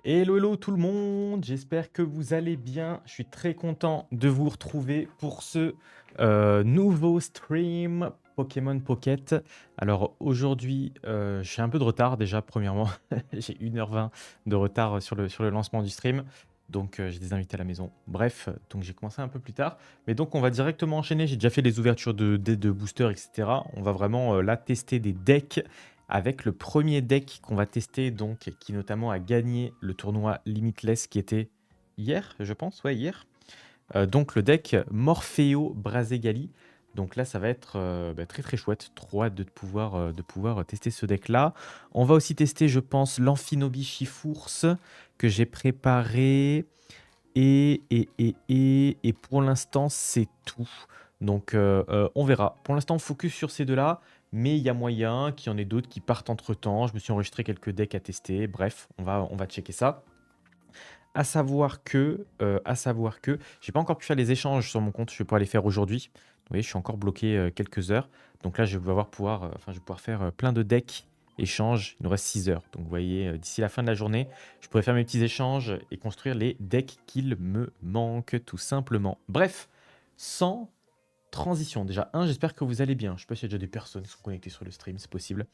Hello, hello tout le monde, j'espère que vous allez bien. Je suis très content de vous retrouver pour ce nouveau stream Pokémon Pocket. Alors aujourd'hui, j'ai un peu de retard déjà, premièrement. J'ai 1h20 de retard sur le lancement du stream. Donc j'ai des invités à la maison. Bref, donc j'ai commencé un peu plus tard. Mais donc on va directement enchaîner. J'ai déjà fait les ouvertures de boosters, etc. On va vraiment là tester des decks avec le premier deck qu'on va tester, donc, qui notamment a gagné le tournoi Limitless qui était hier, je pense, ouais, hier. Donc le deck Morpheo Brazegali. Donc là, ça va être très très chouette. Trop hâte de pouvoir tester ce deck-là. On va aussi tester, je pense, l'Amphinobi Chifours que j'ai préparé. Et pour l'instant, c'est tout. Donc, on verra. Pour l'instant, focus sur ces deux-là, mais il y a moyen qu'il y en ait d'autres qui partent entre-temps. Je me suis enregistré quelques decks à tester. Bref, on va checker ça. À savoir que, j'ai pas encore pu faire les échanges sur mon compte. Je vais pouvoir les faire aujourd'hui. Vous voyez, je suis encore bloqué quelques heures. Donc là, je vais pouvoir faire plein de decks échanges. Il nous reste 6 heures. Donc vous voyez, d'ici la fin de la journée, je pourrais faire mes petits échanges et construire les decks qu'il me manque, tout simplement. Bref, sans transition. Déjà, j'espère que vous allez bien. Je sais pas s'il y a déjà des personnes qui sont connectées sur le stream, c'est possible.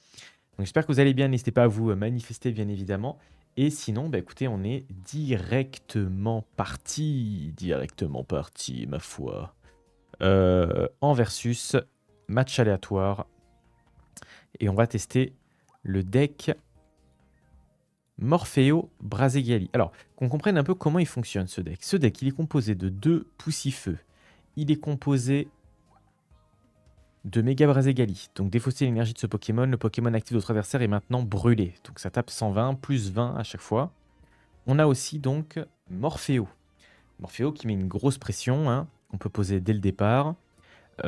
Donc j'espère que vous allez bien, n'hésitez pas à vous manifester bien évidemment. Et sinon, bah écoutez, on est directement parti, ma foi. En versus, match aléatoire. Et on va tester le deck Morpheo Brazegali. Alors, qu'on comprenne un peu comment il fonctionne ce deck. Ce deck, il est composé de 2 Poussifeux. Il est composé de Mega Brazegali. Donc défausser l'énergie de ce Pokémon, le Pokémon actif de votre adversaire est maintenant brûlé. Donc ça tape 120, plus 20 à chaque fois. On a aussi donc Morpheo. Morpheo qui met une grosse pression, hein, qu'on peut poser dès le départ.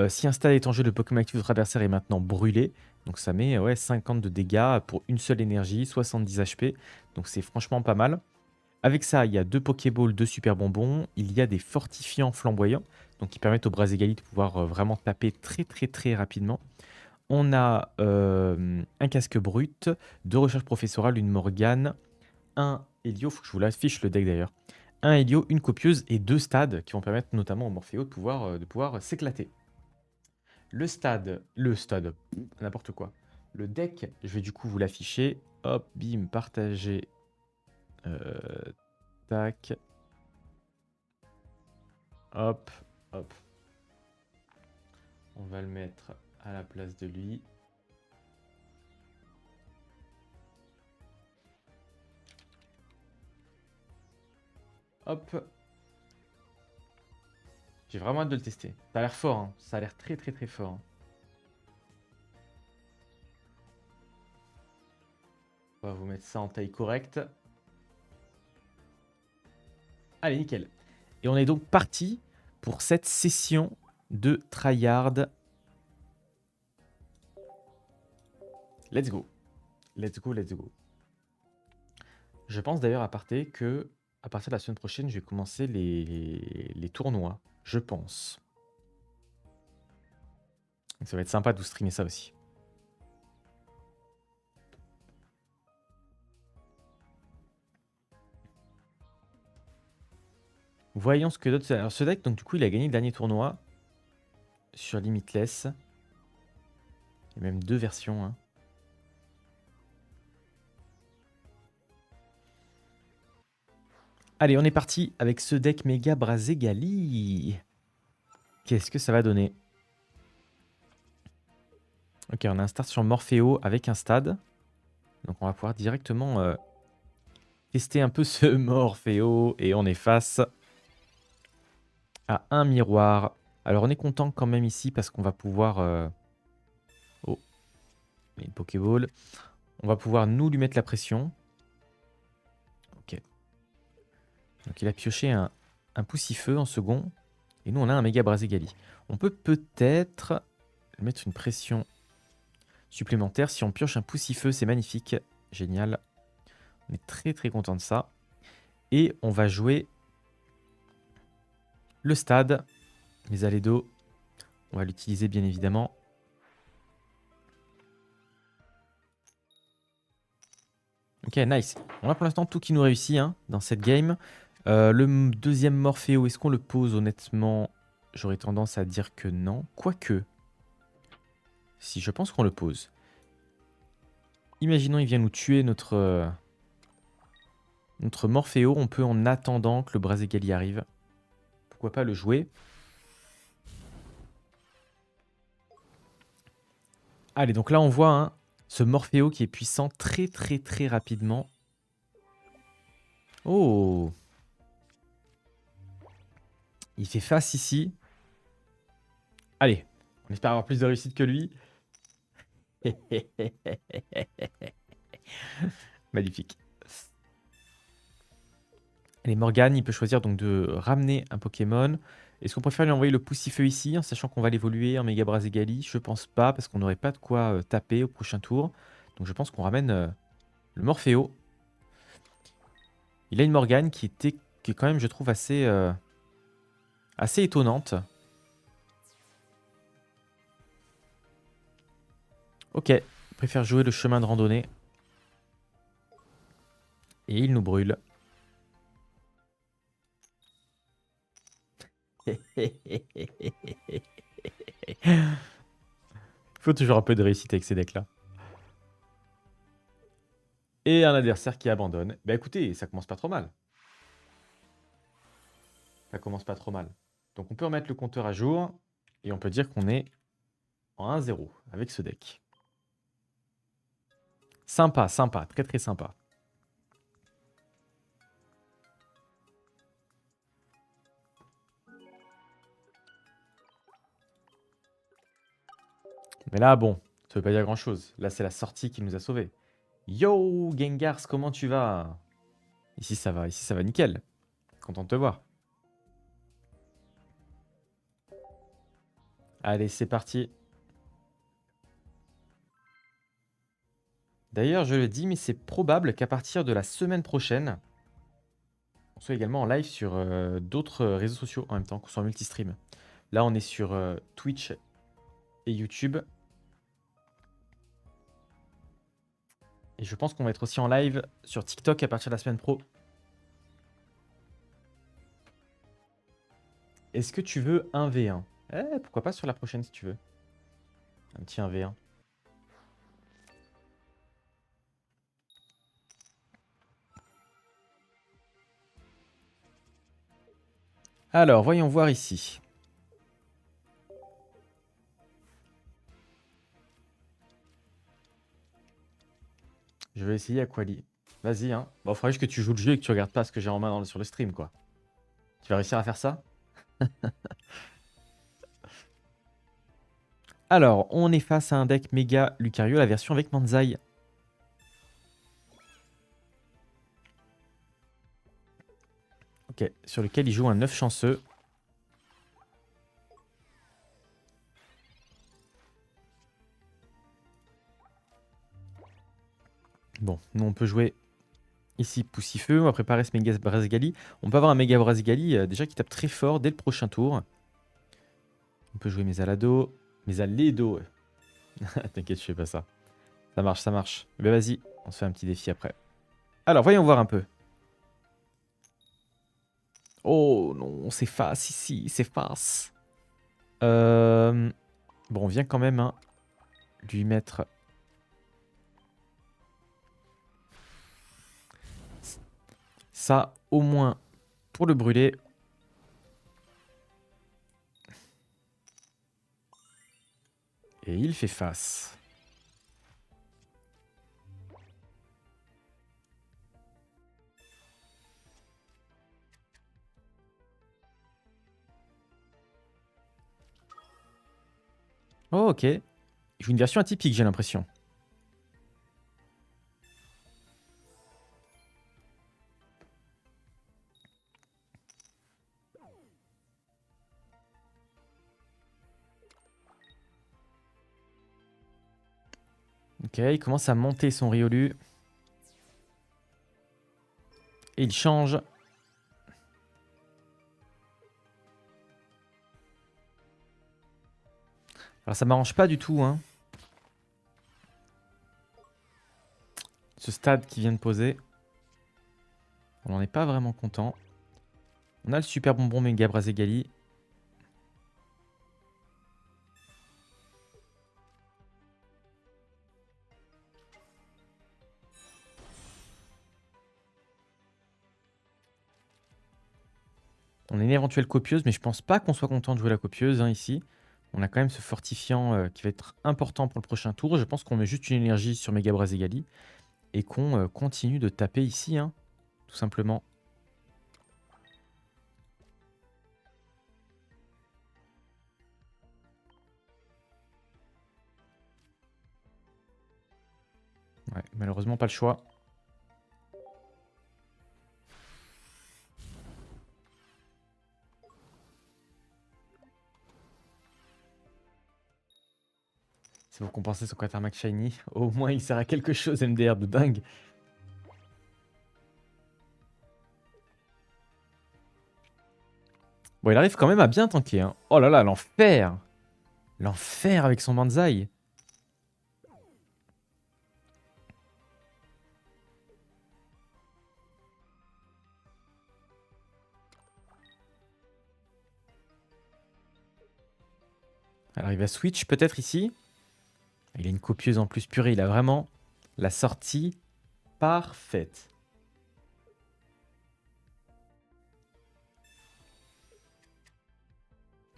Si un stade est en jeu, le Pokémon actif de votre adversaire est maintenant brûlé. Donc ça met 50 de dégâts pour une seule énergie, 70 HP. Donc c'est franchement pas mal. Avec ça, il y a 2 Pokéballs, 2 super bonbons. Il y a des fortifiants flamboyants, donc qui permettent au Brazegali de pouvoir vraiment taper très très très rapidement. On a un casque brut, 2 recherches professorales, une Morgane, un Helio, faut que je vous l'affiche le deck d'ailleurs. Un Helio, une copieuse et 2 stades qui vont permettre notamment au Morpheo de pouvoir s'éclater. Le stade, n'importe quoi. Le deck, je vais du coup vous l'afficher. Hop, bim, partager. Euh, tac. Hop, hop. On va le mettre à la place de lui. Hop. J'ai vraiment hâte de le tester. Ça a l'air fort, hein. Ça a l'air très très très fort, hein. On va vous mettre ça en taille correcte. Allez, nickel. Et on est donc parti pour cette session de tryhard. Let's go. Let's go, let's go. Je pense d'ailleurs à partir que à partir de la semaine prochaine, je vais commencer les tournois. Je pense. Donc ça va être sympa de vous streamer ça aussi. Voyons ce que d'autres. Alors ce deck, donc du coup, il a gagné le dernier tournoi sur Limitless. Il y a même 2 versions, hein. Allez, on est parti avec ce deck Mega Brazegali. Qu'est-ce que ça va donner? Ok, on a un start sur Morpheo avec un stade. Donc on va pouvoir directement tester un peu ce Morpheo. Et on est face à un miroir. Alors on est content quand même ici parce qu'on va pouvoir... Oh, il y a une Pokéball. On va pouvoir nous lui mettre la pression. Ok. Donc il a pioché un Poussifeu en second. Et nous on a un Méga Brazegali. On peut peut-être mettre une pression supplémentaire. Si on pioche un Poussifeu, c'est magnifique. Génial. On est très très content de ça. Et on va jouer le stade. Les allées d'eau. On va l'utiliser bien évidemment. Ok, nice. On a pour l'instant tout qui nous réussit hein, dans cette game. Le deuxième Morpheo, est-ce qu'on le pose honnêtement? J'aurais tendance à dire que non. Quoique, si je pense qu'on le pose. Imaginons il vient nous tuer notre Morpheo. On peut en attendant que le Brazegali arrive. Pourquoi pas le jouer? Allez, donc là on voit hein, ce Morpheo qui est puissant très très très rapidement. Oh! Il fait face ici. Allez, on espère avoir plus de réussite que lui. Magnifique. Allez, Morgane, il peut choisir donc de ramener un Pokémon. Est-ce qu'on préfère lui envoyer le Poussifeu ici, en sachant qu'on va l'évoluer en Mega Brazegali? Je pense pas, parce qu'on n'aurait pas de quoi taper au prochain tour. Donc je pense qu'on ramène le Morpheo. Il a une Morgane qui est quand même, je trouve, assez étonnante. Ok, il préfère jouer le chemin de randonnée. Et il nous brûle. Il faut toujours un peu de réussite avec ces decks-là. Et un adversaire qui abandonne. Bah écoutez, ça commence pas trop mal. Ça commence pas trop mal. Donc on peut remettre le compteur à jour. Et on peut dire qu'on est en 1-0 avec ce deck. Sympa, sympa, très très sympa. Mais là, bon, ça veut pas dire grand-chose. Là, c'est la sortie qui nous a sauvés. Yo, Gengars, comment tu vas? Ici, ça va nickel. Content de te voir. Allez, c'est parti. D'ailleurs, je le dis, mais c'est probable qu'à partir de la semaine prochaine, on soit également en live sur d'autres réseaux sociaux en même temps, qu'on soit en multistream. Là, on est sur Twitch et YouTube. Et je pense qu'on va être aussi en live sur TikTok à partir de la semaine pro. Est-ce que tu veux un V1? Eh, pourquoi pas sur la prochaine si tu veux. Un petit 1v1. Alors, voyons voir ici. Je vais essayer Aquali. Vas-y, hein. Bon, il faudrait juste que tu joues le jeu et que tu regardes pas ce que j'ai en main sur le stream, quoi. Tu vas réussir à faire ça? Alors, on est face à un deck méga Lucario, la version avec Manzai. Ok, sur lequel il joue un 9 chanceux. Bon, nous on peut jouer ici Poussifeu, on va préparer ce Mega Brazigali. On peut avoir un Mega Brazigali déjà qui tape très fort dès le prochain tour. On peut jouer mes Alado. Mes Aledo. T'inquiète, je fais pas ça. Ça marche, ça marche. Mais vas-y, on se fait un petit défi après. Alors, voyons voir un peu. Oh non, c'est face ici, c'est face. Bon, on vient quand même hein, lui mettre... ça, au moins, pour le brûler. Et il fait face. Oh, ok. Il joue une version atypique, j'ai l'impression. Ok, il commence à monter son Riolu. Et il change. Alors ça m'arrange pas du tout, hein. stade qui vient de poser. On n'en est pas vraiment content. On a le super bonbon Mega Brazegali. On a une éventuelle copieuse, mais je pense pas qu'on soit content de jouer la copieuse hein, ici. On a quand même ce fortifiant qui va être important pour le prochain tour. Je pense qu'on met juste une énergie sur Mega Brazegali et qu'on continue de taper ici, hein, tout simplement. Ouais, malheureusement pas le choix. C'est pour compenser son Quatermack Shiny. Au moins il sert à quelque chose MDR de dingue. Bon, il arrive quand même à bien tanker. Hein. Oh là là, l'enfer! L'enfer avec son Banzai. Alors il va switch peut-être ici. Il a une copieuse en plus purée. Il a vraiment la sortie parfaite.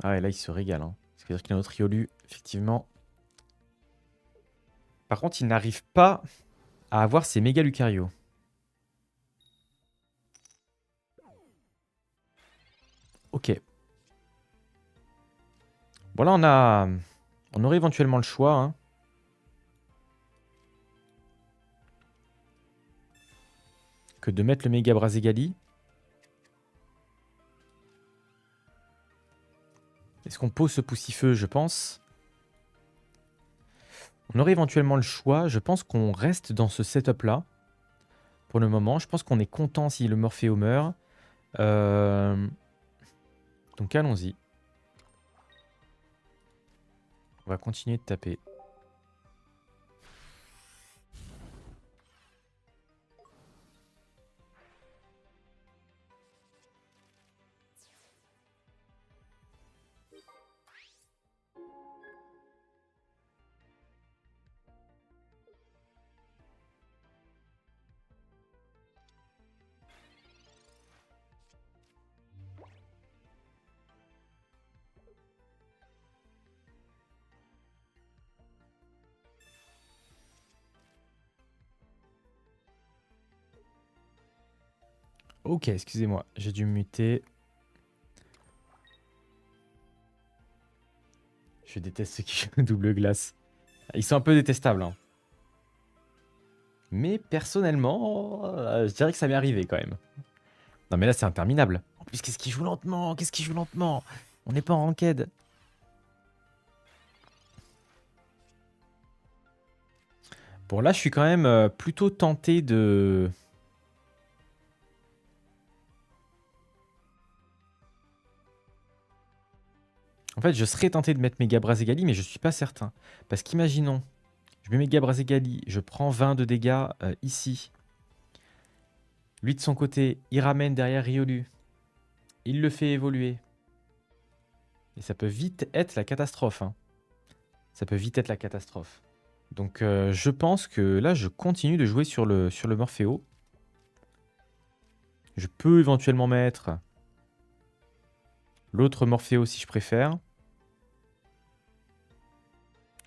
Ah ouais, là il se régale. Hein. C'est-à-dire qu'il a notre Riolu, effectivement. Par contre, il n'arrive pas à avoir ses méga Lucario. Ok. Bon là on aurait éventuellement le choix. Hein. Que de mettre le méga Brazegali. Est-ce qu'on pose ce poussifeu? Je pense. On aurait éventuellement le choix. Je pense qu'on reste dans ce setup-là. Pour le moment. Je pense qu'on est content si le Morpheo meurt. Donc allons-y. On va continuer de taper. Ok, excusez-moi, j'ai dû me muter. Je déteste ceux qui jouent double glace. Ils sont un peu détestables. Hein. Mais personnellement, je dirais que ça m'est arrivé quand même. Non mais là c'est interminable. En plus, qu'est-ce qu'il joue lentement? Qu'est-ce qu'il joue lentement? On n'est pas en ranked. Bon là je suis quand même plutôt tenté de... En fait, je serais tenté de mettre Mega Brazegali, mais je suis pas certain. Parce qu'imaginons, je mets Mega Brazegali, je prends 20 de dégâts ici. Lui de son côté, il ramène derrière Riolu. Il le fait évoluer. Et ça peut vite être la catastrophe. Hein. Ça peut vite être la catastrophe. Donc je pense que là, je continue de jouer sur le Morpheo. Je peux éventuellement mettre l'autre Morpheo si je préfère.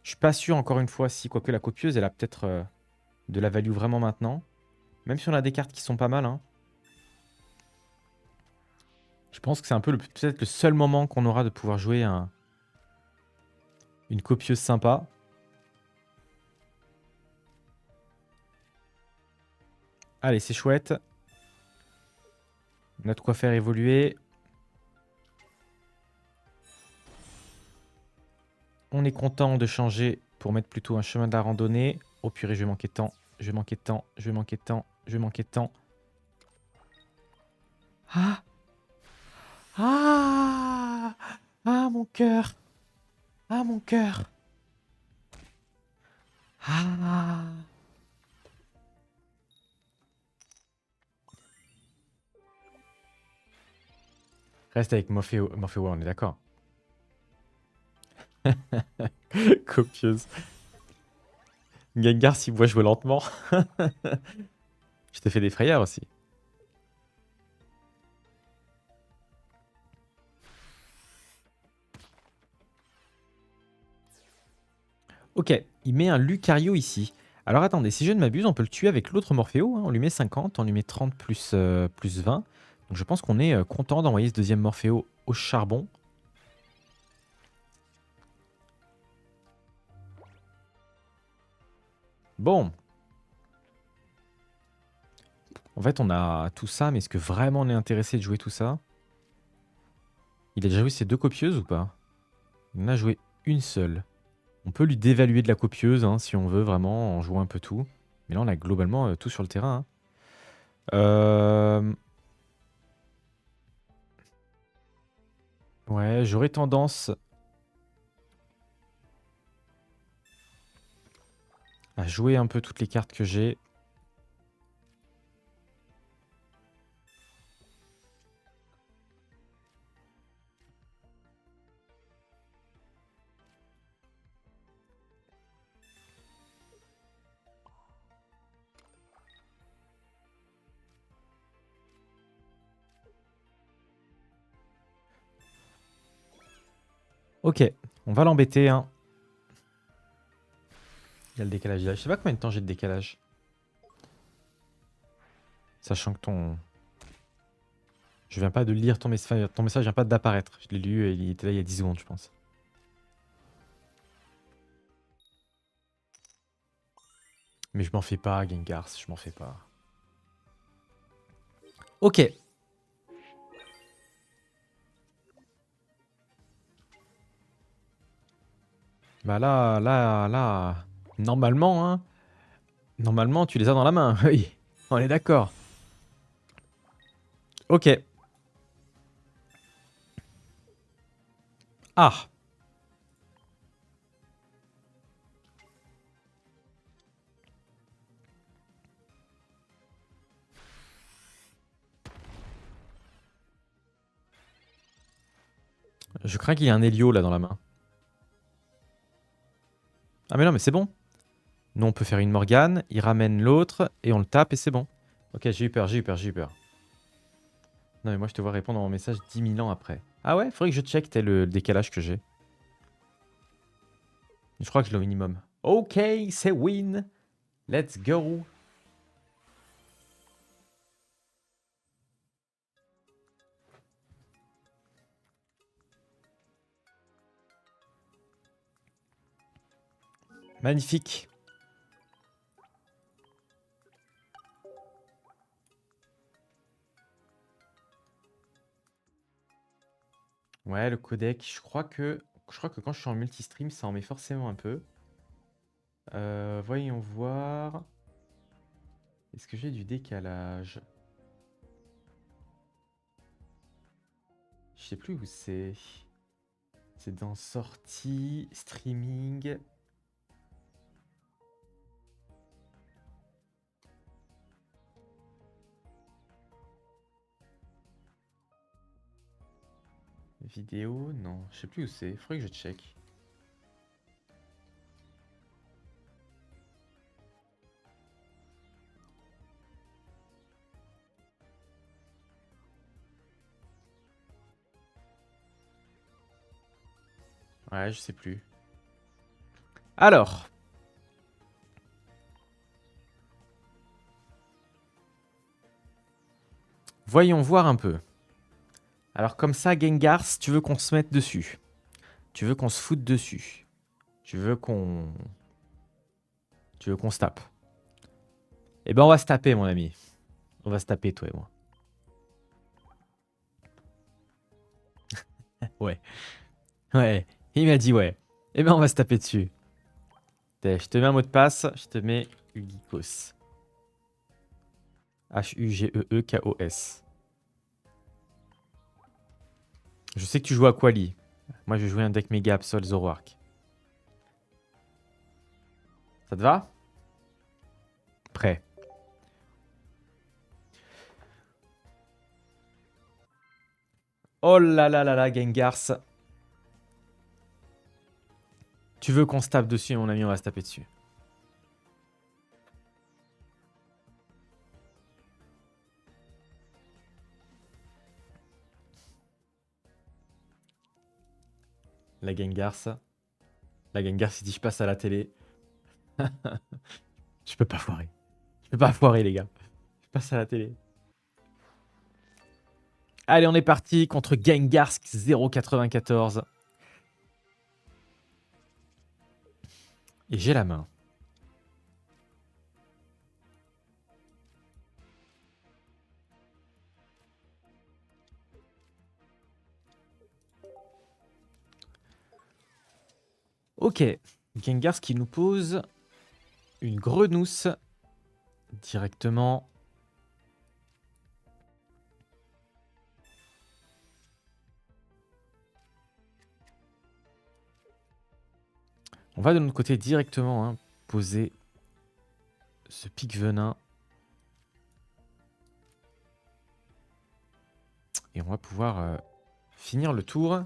Je suis pas sûr encore une fois si, quoique la copieuse, elle a peut-être de la value vraiment maintenant. Même si on a des cartes qui sont pas mal. Hein. Je pense que c'est un peu peut-être le seul moment qu'on aura de pouvoir jouer une copieuse sympa. Allez, c'est chouette. On a de quoi faire évoluer. On est content de changer pour mettre plutôt un chemin de la randonnée. Oh purée, je vais manquer de temps. Je vais manquer de temps. Je vais manquer de temps. Je vais manquer de temps. Ah! Ah! Ah, mon cœur! Ah, mon cœur! Ah! Reste avec Morpheo, Morpheo, ouais, on est d'accord. Copieuse. Gengar, s'il voit jouer lentement. Je t'ai fait des frayeurs aussi. Ok, il met un Lucario ici. Alors attendez, si je ne m'abuse, on peut le tuer avec l'autre Morpheo. Hein. On lui met 50, on lui met 30 plus 20. Donc je pense qu'on est content d'envoyer ce deuxième Morpheo au charbon. Bon. En fait, on a tout ça, mais est-ce que vraiment on est intéressé de jouer tout ça? Il a déjà joué ses 2 copieuses ou pas? Il en a joué une seule. On peut lui dévaluer de la copieuse hein, si on veut vraiment en jouant un peu tout. Mais là, on a globalement tout sur le terrain. Hein. Ouais, j'aurais tendance à jouer un peu toutes les cartes que j'ai. Ok, on va l'embêter. Hein. Il y a le décalage là. Je sais pas combien de temps j'ai de décalage. Sachant que ton... Je viens pas de lire ton message. Ton message vient pas d'apparaître. Je l'ai lu et il était là il y a 10 secondes, je pense. Mais je m'en fais pas, Gengar. Je m'en fais pas. Ok. Bah là... Normalement, hein. Normalement, tu les as dans la main. Oui, on est d'accord. Ok. Ah. Je crains qu'il y ait un Helio là dans la main. Ah mais non, mais c'est bon. Nous, on peut faire une Morgane, il ramène l'autre, et on le tape, et c'est bon. Ok, j'ai eu peur, j'ai eu peur, j'ai eu peur. Non mais moi, je te vois répondre à mon message 10 000 ans après. Ah ouais, faudrait que je check le décalage que j'ai. Je crois que je l'ai au minimum. Ok, c'est win. Let's go. Magnifique. Ouais, le codec, je crois que quand je suis en multistream, ça en met forcément un peu. Voyons voir. Est-ce que j'ai du décalage? Je sais plus où c'est. C'est dans sortie, streaming. Vidéo, non, je sais plus où c'est. Faudrait que je check. Ouais, je sais plus. Alors. Voyons voir un peu. Alors comme ça, Gengar, si tu veux qu'on se mette dessus. Tu veux qu'on se foute dessus. Tu veux qu'on... Tu veux qu'on se tape. Eh ben on va se taper, mon ami. On va se taper, toi et moi. Ouais. Ouais. Il m'a dit ouais. Eh ben on va se taper dessus. Je te mets un mot de passe. Je te mets Hugikos. Hugeekos. Je sais que tu joues à Quali. Moi, je vais jouer un deck méga Absol Zoroark. Ça te va? Prêt. Oh là là là là, Gengars. Tu veux qu'on se tape dessus, mon ami, on va se taper dessus. La Gengars. La Gengars, il dit je passe à la télé. Je peux pas foirer. Je peux pas foirer, les gars. Je passe à la télé. Allez, on est parti contre Gengarsk 0,94. Et j'ai la main. Ok. Gengarsk qui nous pose une grenousse directement. On va de notre côté directement poser ce pic venin. Et on va pouvoir finir le tour.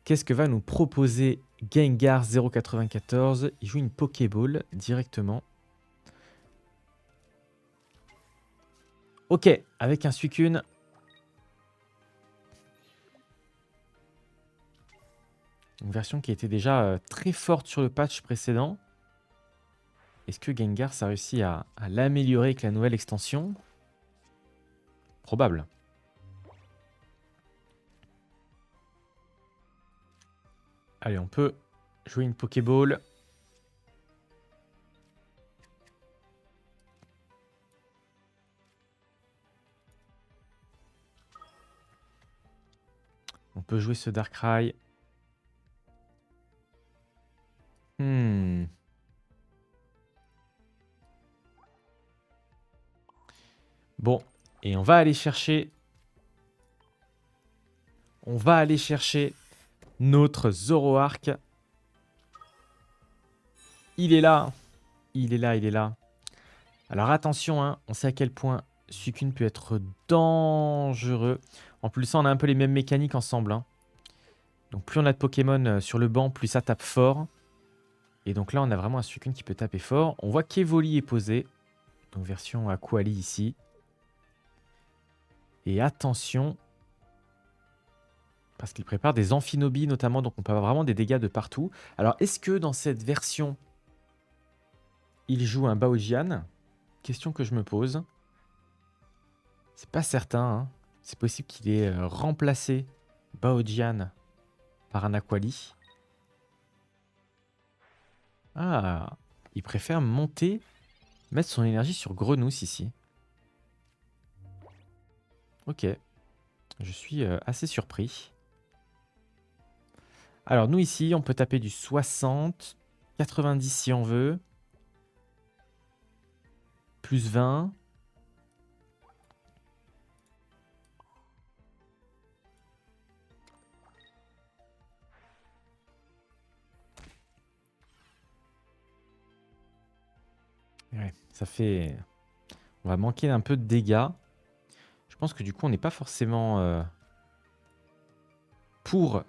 Qu'est-ce que va nous proposer Gengar 0,94? Il joue une Pokéball directement. Ok, avec un Suicune. Une version qui était déjà très forte sur le patch précédent. Est-ce que Gengar a réussi à l'améliorer avec la nouvelle extension? Probable. Allez, on peut jouer une Pokéball. On peut jouer ce Darkrai. Bon, et on va aller chercher... On va aller chercher notre Zoroark. Il est là. Il est là, il est là. Alors attention, on sait à quel point Suicune peut être dangereux. En plus, ça, on a un peu les mêmes mécaniques ensemble. Donc plus on a de Pokémon sur le banc, plus ça tape fort. Et donc là, on a vraiment un Suicune qui peut taper fort. On voit qu'Evoli est posé. Donc version Aquali ici. Et attention, parce qu'il prépare des Amphinobies notamment, donc on peut avoir vraiment des dégâts de partout. Alors est-ce que dans cette version, il joue un Baojian? Question que je me pose. C'est pas certain. C'est possible qu'il ait remplacé Baojian par un Aquali. Ah, il préfère monter, mettre son énergie sur Grenousse ici. Ok, je suis assez surpris. Alors nous ici, on peut taper du 60, 90 si on veut, plus 20. Ouais, ça fait... On va manquer un peu de dégâts. Je pense que du coup, on n'est pas forcément pour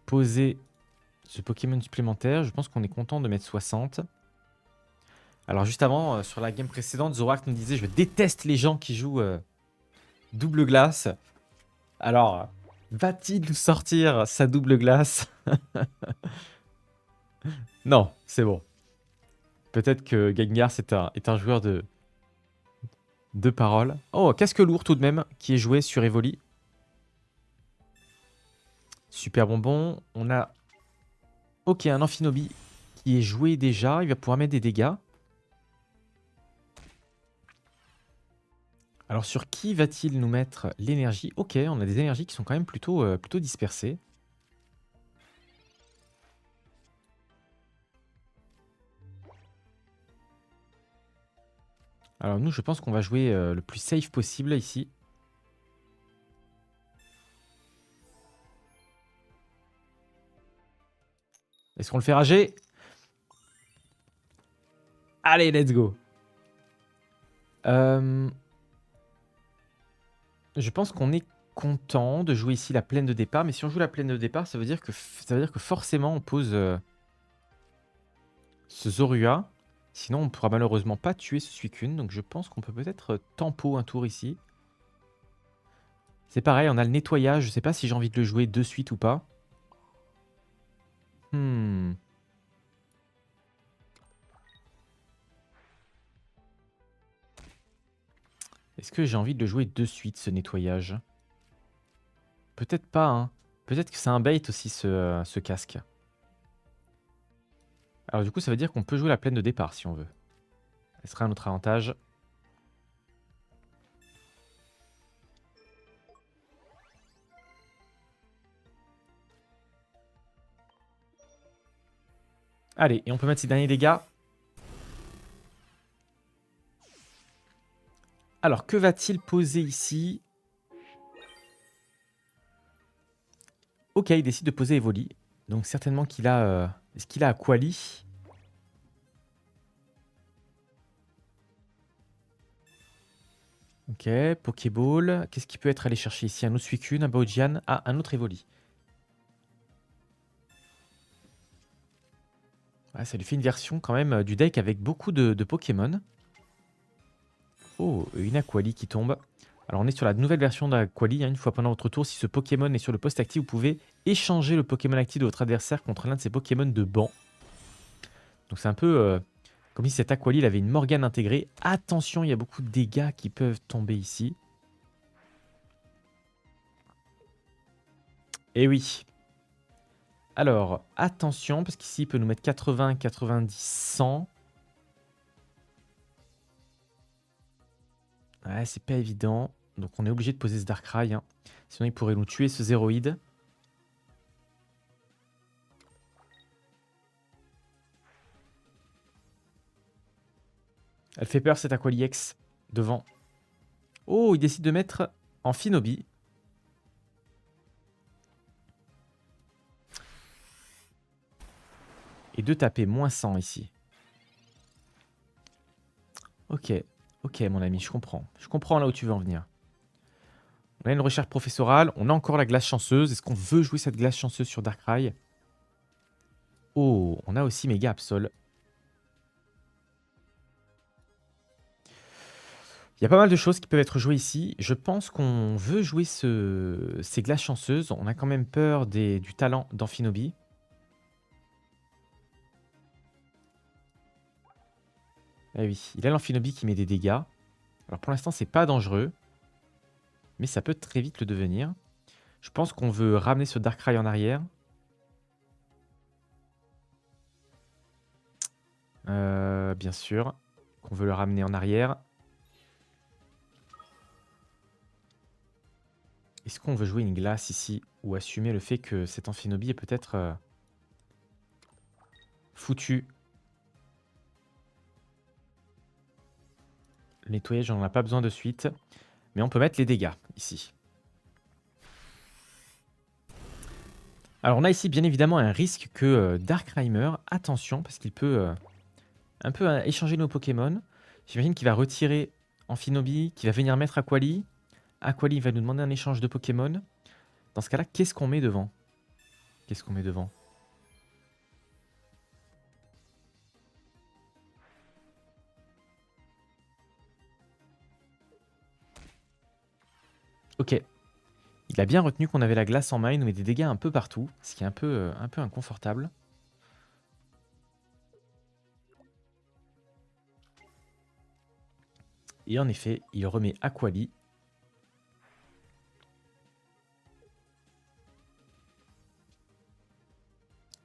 poser ce Pokémon supplémentaire. Je pense qu'on est content de mettre 60. Alors juste avant, sur la game précédente, Zoroark nous disait « Je déteste les gens qui jouent double glace ». Alors, va-t-il nous sortir sa double glace? Non, c'est bon. Peut-être que Gengar est un joueur de parole. Oh, casque lourd tout de même, qui est joué sur Evoli. Super bonbon. On a... Ok, un Amphinobi qui est joué déjà. Il va pouvoir mettre des dégâts. Alors, sur qui va-t-il nous mettre l'énergie? Ok, on a des énergies qui sont quand même plutôt dispersées. Alors nous, je pense qu'on va jouer le plus safe possible ici. Est-ce qu'on le fait rager? Allez, let's go. Euh, je pense qu'on est content de jouer ici la plaine de départ, mais si on joue la plaine de départ, ça veut dire que forcément on pose ce Zorua. Sinon, on ne pourra malheureusement pas tuer ce Suicune, donc je pense qu'on peut peut-être tempo un tour ici. C'est pareil, on a le nettoyage, je sais pas si j'ai envie de le jouer de suite ou pas. Hmm. Est-ce que j'ai envie de le jouer de suite, ce nettoyage? Peut-être pas, hein. Peut-être que c'est un bait aussi, ce casque. Alors du coup, ça veut dire qu'on peut jouer la plaine de départ, si on veut. Ce sera un autre avantage. Allez, et on peut mettre ses derniers dégâts. Alors, que va-t-il poser ici? Ok, il décide de poser Evoli. Donc certainement qu'il a... Est-ce qu'il a Aquali? Ok, Pokéball. Qu'est-ce qu'il peut être allé chercher ici? Un autre Suicune, un Baojian. Ah, un autre Evoli. Ouais, ça lui fait une version quand même du deck avec beaucoup de Pokémon. Oh, une Aquali qui tombe. Alors on est sur la nouvelle version d'Aquali. Une fois pendant votre tour, si ce Pokémon est sur le poste actif, vous pouvez échanger le Pokémon actif de votre adversaire contre l'un de ses Pokémon de banc. Donc c'est un peu comme si cet Aquali il avait une Morgane intégrée. Attention, il y a beaucoup de dégâts qui peuvent tomber ici. Et oui. Alors, attention, parce qu'ici il peut nous mettre 80, 90, 100. Ouais, c'est pas évident. Donc on est obligé de poser ce Darkrai. Hein. Sinon il pourrait nous tuer ce Zéroïde. Elle fait peur cette Aquali X devant. Oh, il décide de mettre en Finobi. Et de taper moins 100 ici. Ok, ok mon ami, je comprends. Je comprends là où tu veux en venir. On a une recherche professorale, on a encore la glace chanceuse. Est-ce qu'on veut jouer cette glace chanceuse sur Darkrai? Oh, on a aussi Méga Absol. Il y a pas mal de choses qui peuvent être jouées ici. Je pense qu'on veut jouer ces glaces chanceuses. On a quand même peur du talent d'Amphinobi. Eh oui, il a l'Amphinobi qui met des dégâts. Alors pour l'instant, c'est pas dangereux. Mais ça peut très vite le devenir. Je pense qu'on veut ramener ce Darkrai en arrière. Bien sûr. Qu'on veut le ramener en arrière. Est-ce qu'on veut jouer une glace ici? Ou assumer le fait que cet Amphinobi est peut-être foutu? Le nettoyage, on n'en a pas besoin de suite. Mais on peut mettre les dégâts ici. Alors on a ici bien évidemment un risque que Darkrai meure. Attention, parce qu'il peut un peu échanger nos Pokémon. J'imagine qu'il va retirer Amphinobi, qu'il va venir mettre Aquali. Aquali va nous demander un échange de Pokémon. Dans ce cas-là, qu'est-ce qu'on met devant? Qu'est-ce qu'on met devant? Ok. Il a bien retenu qu'on avait la glace en main, il nous met des dégâts un peu partout, ce qui est un peu inconfortable. Et en effet, il remet Aquali.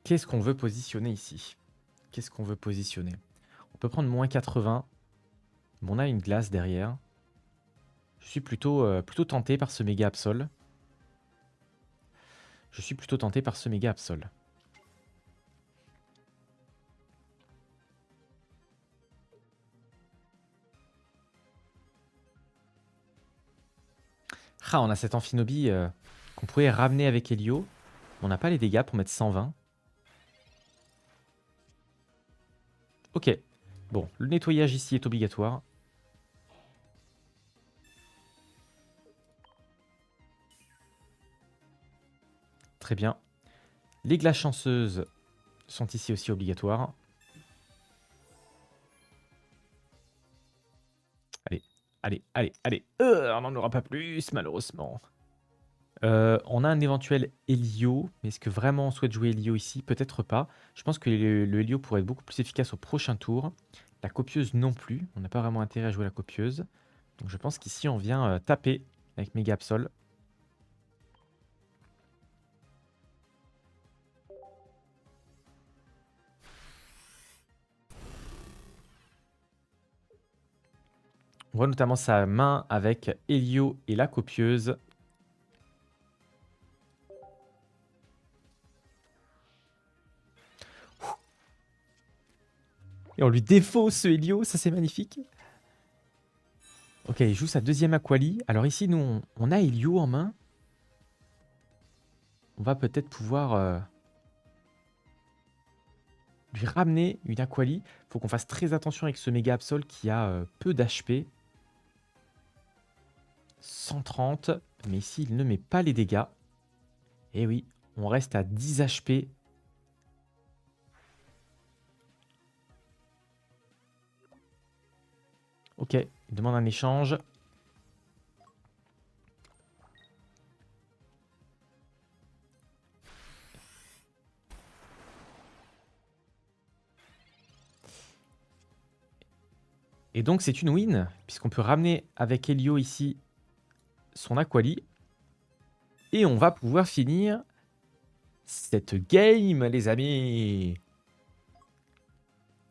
Qu'est-ce qu'on veut positionner ici? Qu'est-ce qu'on veut positionner? On peut prendre moins 80. Mais on a une glace derrière. Je suis plutôt tenté par ce méga Absol. Je suis plutôt tenté par ce méga Absol. Ah, on a cet Amphinobi qu'on pourrait ramener avec Helio. On n'a pas les dégâts pour mettre 120. Ok. Bon, le nettoyage ici est obligatoire. Très bien. Les glaces chanceuses sont ici aussi obligatoires. Allez, allez, allez, allez. On n'en aura pas plus, malheureusement. On a un éventuel Helio, mais est-ce que vraiment on souhaite jouer Helio ici? Peut-être pas. Je pense que le Helio pourrait être beaucoup plus efficace au prochain tour. La copieuse non plus. On n'a pas vraiment intérêt à jouer la copieuse. Donc je pense qu'ici on vient taper avec Méga Absol. On voit notamment sa main avec Helio et la copieuse. Et on lui défausse ce Helio, ça c'est magnifique. Ok, il joue sa deuxième Aquali. Alors ici, nous, on a Helio en main. On va peut-être pouvoir lui ramener une Aquali. Il faut qu'on fasse très attention avec ce Méga Absol qui a peu d'HP. 130, mais ici, il ne met pas les dégâts. Et oui, on reste à 10 HP. Ok, il demande un échange. Et donc, c'est une win, puisqu'on peut ramener avec Helio ici son Aquali. Et on va pouvoir finir cette game, les amis.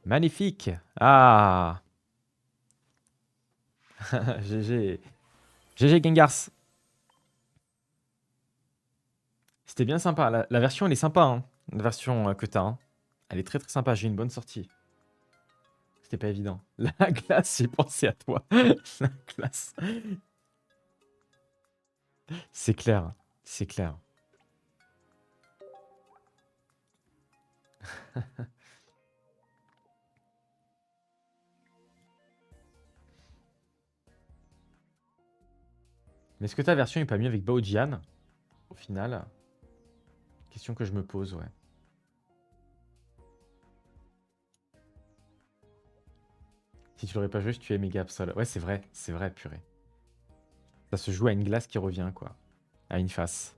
Magnifique. Ah. GG. GG Gengars. C'était bien sympa. La version, elle est sympa, hein. La version que t'as, hein. Elle est très très sympa. J'ai une bonne sortie. C'était pas évident. La glace, j'ai pensé à toi. La glace. C'est clair. C'est clair. Mais est-ce que ta version est pas mieux avec Baojian au final? Question que je me pose, ouais. Si tu l'aurais pas joué, je tuais Méga Absol. Ouais, c'est vrai, purée. Ça se joue à une glace qui revient, quoi. À une face.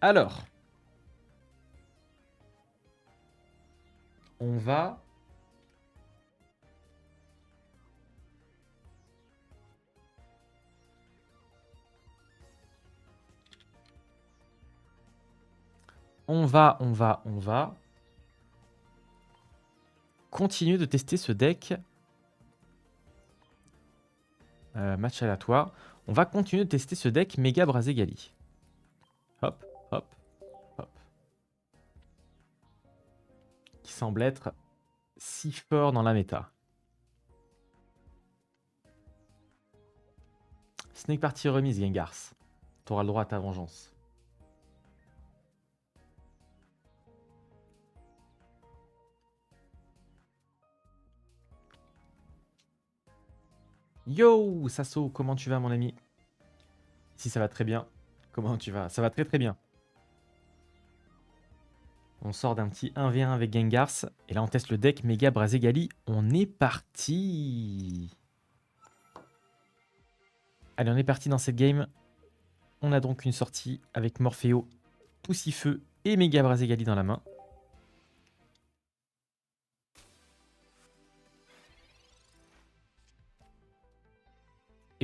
Alors, on va... On va continuer de tester ce deck. Match aléatoire. On va continuer de tester ce deck Méga Brazegali. Hop, hop, hop. Qui semble être si fort dans la méta. Snake Party remise, Gengars. T'auras le droit à ta vengeance. Yo, Sasso, comment tu vas, mon ami? Si ça va très bien. Comment tu vas? Ça va très très bien. On sort d'un petit 1v1 avec Gengars. Et là, on teste le deck Méga Brazegali. On est parti. Allez, on est parti dans cette game. On a donc une sortie avec Morpheo, Poussifeu et Méga Brazegali dans la main.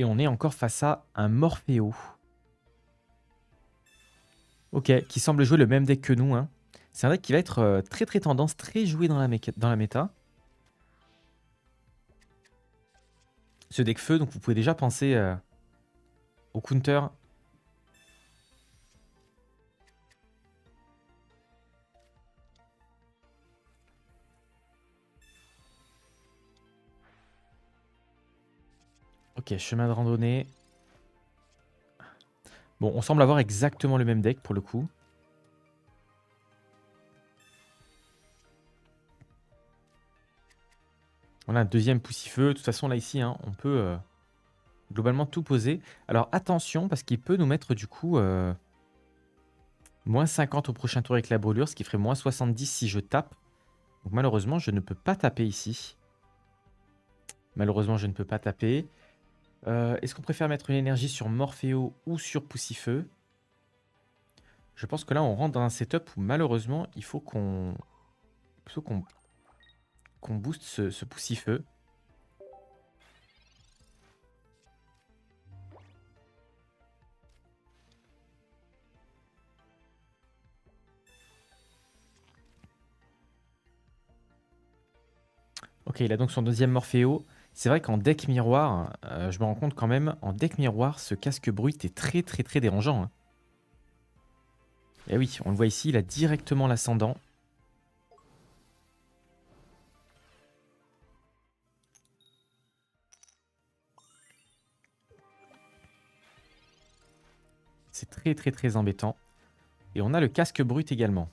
Et on est encore face à un Morpheo. Ok, qui semble jouer le même deck que nous, hein. C'est un deck qui va être très très tendance, très joué dans la méta. Ce deck feu, donc vous pouvez déjà penser au counter. Ok, chemin de randonnée. Bon, on semble avoir exactement le même deck pour le coup. On a un deuxième poussifeu. De toute façon, là, ici, hein, on peut globalement tout poser. Alors, attention, parce qu'il peut nous mettre du coup moins 50 au prochain tour avec la brûlure, ce qui ferait moins 70 si je tape. Donc, malheureusement, je ne peux pas taper ici. Malheureusement, je ne peux pas taper. Est-ce qu'on préfère mettre une énergie sur Morpheo ou sur Poussifeu? Je pense que là, on rentre dans un setup où malheureusement, il faut qu'on qu'on booste ce Poussifeu. Ok, il a donc son deuxième Morpheo. C'est vrai qu'en deck miroir, je me rends compte quand même, en deck miroir, ce casque brut est très très très dérangeant, hein. Et oui, on le voit ici, il a directement l'ascendant. C'est très très très embêtant. Et on a le casque brut également.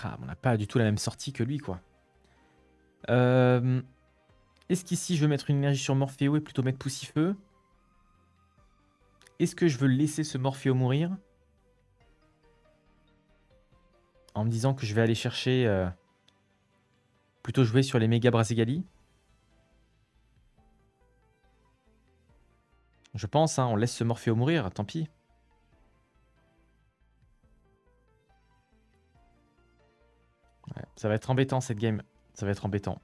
Ah, on n'a pas du tout la même sortie que lui, quoi. Est-ce qu'ici, je veux mettre une énergie sur Morpheo et plutôt mettre Poussifeu? Est-ce que je veux laisser ce Morpheo mourir? En me disant que je vais aller chercher... plutôt jouer sur les méga Braségali? Je pense, hein, on laisse ce Morpheo mourir, tant pis. Ouais, ça va être embêtant cette game. Ça va être embêtant.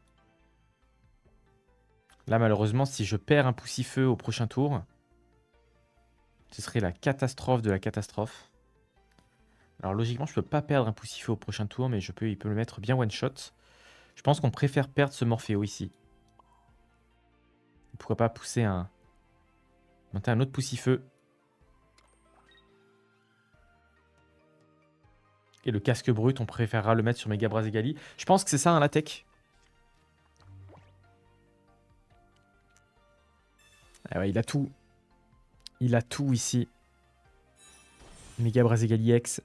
Là, malheureusement, si je perds un Poussifeu au prochain tour, ce serait la catastrophe de la catastrophe. Alors logiquement, je peux pas perdre un Poussifeu au prochain tour, mais il peut le mettre bien one shot. Je pense qu'on préfère perdre ce Morpheo ici. Pourquoi pas pousser monter un autre Poussifeu. Et le casque brut, on préférera le mettre sur Mega Braségali. Je pense que c'est ça, hein, la tech. Ah ouais, il a tout. Il a tout ici. Mega Braségali X.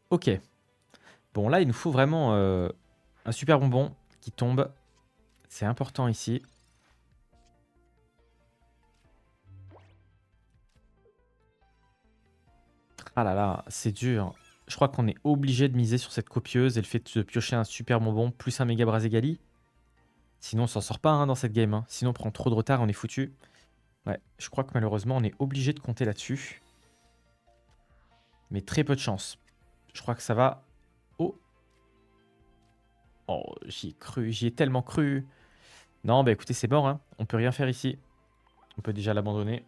Ok. Bon, là, il nous faut vraiment un super bonbon qui tombe. C'est important ici. Ah là là, c'est dur. Je crois qu'on est obligé de miser sur cette copieuse et le fait de piocher un super bonbon plus un Mega Braségali. Sinon, on s'en sort pas, hein, dans cette game, hein. Sinon, on prend trop de retard, on est foutu. Ouais, je crois que malheureusement, on est obligé de compter là-dessus. Mais très peu de chance. Je crois que ça va... Oh, oh, j'y ai cru, j'y ai tellement cru. Non, bah écoutez, c'est mort, hein. On peut rien faire ici. On peut déjà l'abandonner.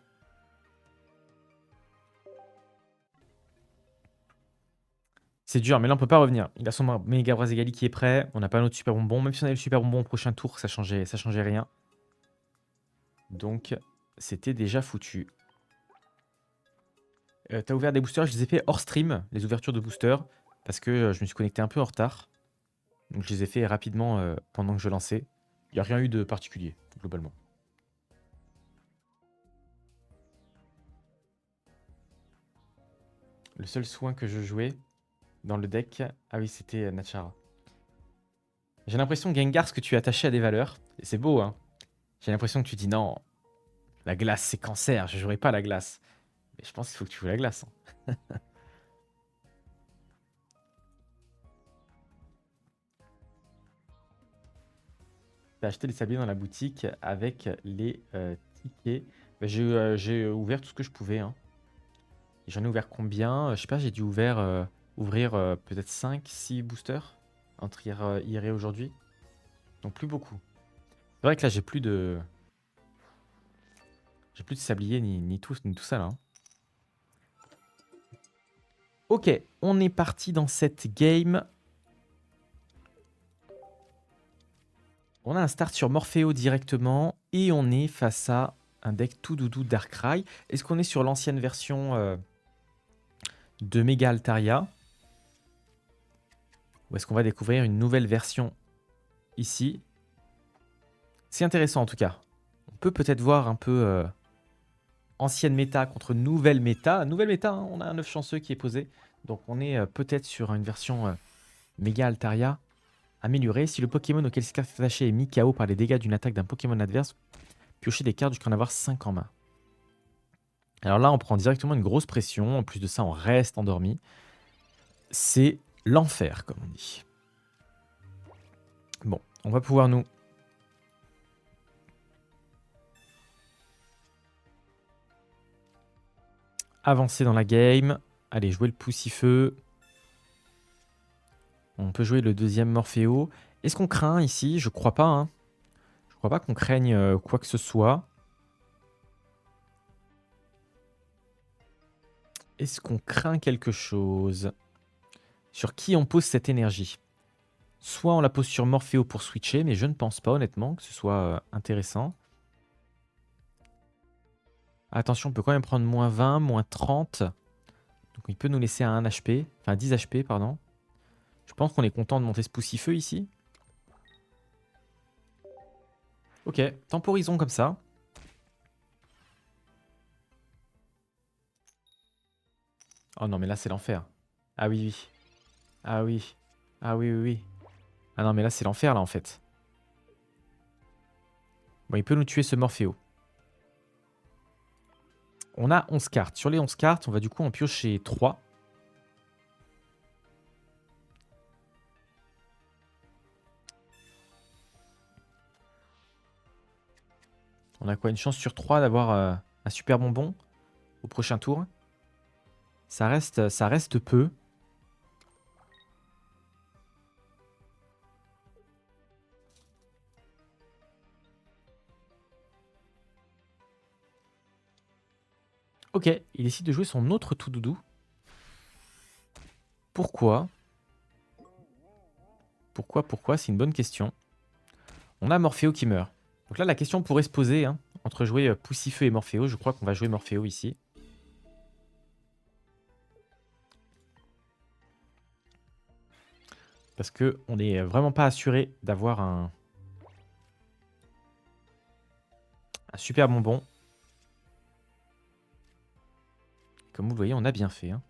C'est dur, mais là, on peut pas revenir. Il a son Mega Braségali qui est prêt. On n'a pas notre super bonbon. Même si on avait le super bonbon au prochain tour, ça changeait rien. Donc, c'était déjà foutu. T'as ouvert des boosters, je les ai fait hors stream, les ouvertures de boosters, parce que je me suis connecté un peu en retard. Donc, je les ai fait rapidement pendant que je lançais. Il n'y a rien eu de particulier, globalement. Le seul soin que je jouais dans le deck... Ah oui, c'était Nachara. J'ai l'impression, Gengar, que tu es attaché à des valeurs. Et c'est beau, hein. J'ai l'impression que tu dis non, la glace, c'est cancer, je jouerai pas la glace. Mais je pense qu'il faut que tu joues la glace, hein. T'as acheté les sabliers dans la boutique avec les tickets. Bah, j'ai ouvert tout ce que je pouvais, hein. J'en ai ouvert combien? Je sais pas, j'ai dû ouvrir peut-être 5, 6 boosters entre hier et aujourd'hui. Donc plus beaucoup. C'est vrai que là, j'ai plus de sabliers ni tout ça là, hein. Ok, on est parti dans cette game. On a un start sur Morpheo directement et on est face à un deck tout doudou Darkrai. Est-ce qu'on est sur l'ancienne version de Mega Altaria? Ou est-ce qu'on va découvrir une nouvelle version ici? c'est intéressant en tout cas. On peut peut-être voir un peu ancienne méta contre nouvelle méta. Nouvelle méta, hein, on a un 9 chanceux qui est posé. Donc on est peut-être sur une version méga Altaria améliorée. Si le Pokémon auquel cette carte est attachée est mis KO par les dégâts d'une attaque d'un Pokémon adverse, piochez des cartes jusqu'à en avoir 5 en main. Alors là, on prend directement une grosse pression. En plus de ça, on reste endormi. C'est l'enfer, comme on dit. Bon, on va pouvoir nous avancer dans la game. Allez, jouer le Poussifeu. On peut jouer le deuxième Morphéo. Est-ce qu'on craint ici? Je crois pas. Hein. Je crois pas qu'on craigne quoi que ce soit. Est-ce qu'on craint quelque chose? Sur qui on pose cette énergie? Soit on la pose sur Morphéo pour switcher, mais je ne pense pas honnêtement que ce soit intéressant. Attention, on peut quand même prendre moins 20, moins 30. Donc il peut nous laisser à 1 HP. Enfin 10 HP, pardon. Je pense qu'on est content de monter ce Poussifeu ici. Ok, temporisons comme ça. Oh non, mais là c'est l'enfer. Ah oui, oui. Ah oui. Ah oui, oui, oui. Ah non, mais là c'est l'enfer là en fait. Bon, il peut nous tuer ce Morphéo. On a 11 cartes. Sur les 11 cartes, on va du coup en piocher 3. On a quoi? Une chance sur 3 d'avoir un super bonbon au prochain tour. Ça reste peu. Ok, il décide de jouer son autre tout doudou. Pourquoi? Pourquoi? C'est une bonne question. On a Morphéo qui meurt. Donc là, la question pourrait se poser hein, entre jouer Poussifeu et Morphéo. Je crois qu'on va jouer Morphéo ici. Parce qu'on n'est vraiment pas assuré d'avoir un super bonbon. Comme vous le voyez, on a bien fait. Hein.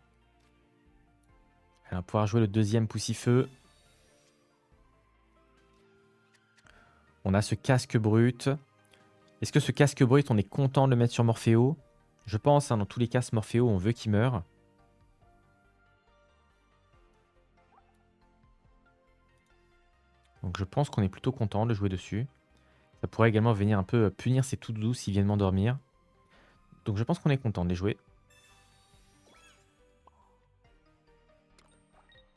On va pouvoir jouer le deuxième Poussifeu. On a ce casque brut. Est-ce que ce casque brut, on est content de le mettre sur Morphéo? Je pense, hein, dans tous les cas, ce Morphéo, on veut qu'il meure. Donc je pense qu'on est plutôt content de jouer dessus. Ça pourrait également venir un peu punir ces tout doux s'ils viennent m'endormir. Donc je pense qu'on est content de les jouer.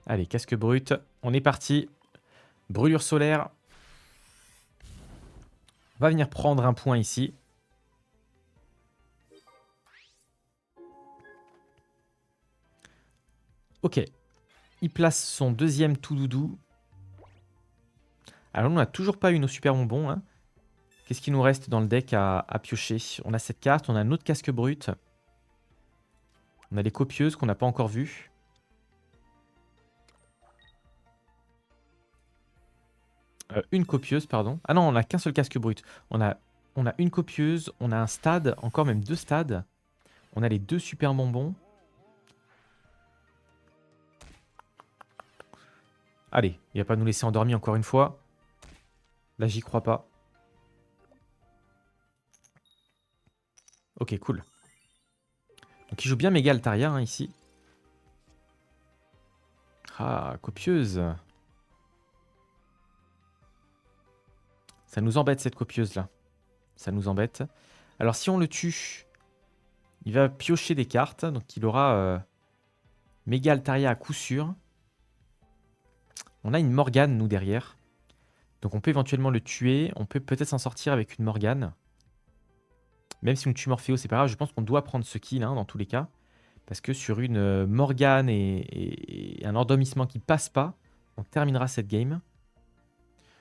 Allez, casque brut. On est parti. Brûlure solaire. On va venir prendre un point ici. Ok. Il place son deuxième tout doudou. Alors on n'a toujours pas eu nos super bonbons. Hein. Qu'est-ce qu'il nous reste dans le deck à piocher? On a cette carte, on a un autre casque brut. On a les copieuses qu'on n'a pas encore vues. Une copieuse, pardon. Ah non, on n'a qu'un seul casque brut. On a une copieuse, on a un stade, encore même 2 stades. On a les 2 super bonbons. Allez, il va pas nous laisser endormir encore une fois. Là, j'y crois pas. Ok, cool. Donc il joue bien méga Altaria hein, ici. Ah, copieuse. Ça nous embête cette copieuse là. Ça nous embête. Alors si on le tue, il va piocher des cartes. Donc il aura méga Altaria à coup sûr. On a une Morgane nous derrière. Donc on peut éventuellement le tuer. On peut peut-être s'en sortir avec une Morgane. Même si on tue Morphéo, c'est pas grave. Je pense qu'on doit prendre ce kill hein, dans tous les cas. Parce que sur une Morgane et un endormissement qui passe pas, on terminera cette game.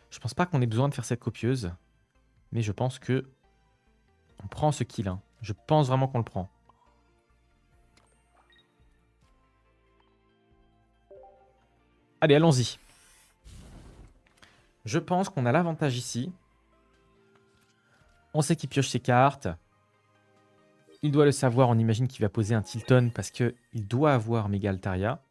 Je pense pas qu'on ait besoin de faire cette copieuse. Mais je pense que on prend ce kill. Hein. Je pense vraiment qu'on le prend. Allez, allons-y. Je pense qu'on a l'avantage ici. On sait qu'il pioche ses cartes. Il doit le savoir. On imagine qu'il va poser un Tilton parce qu'il doit avoir Méga Altaria.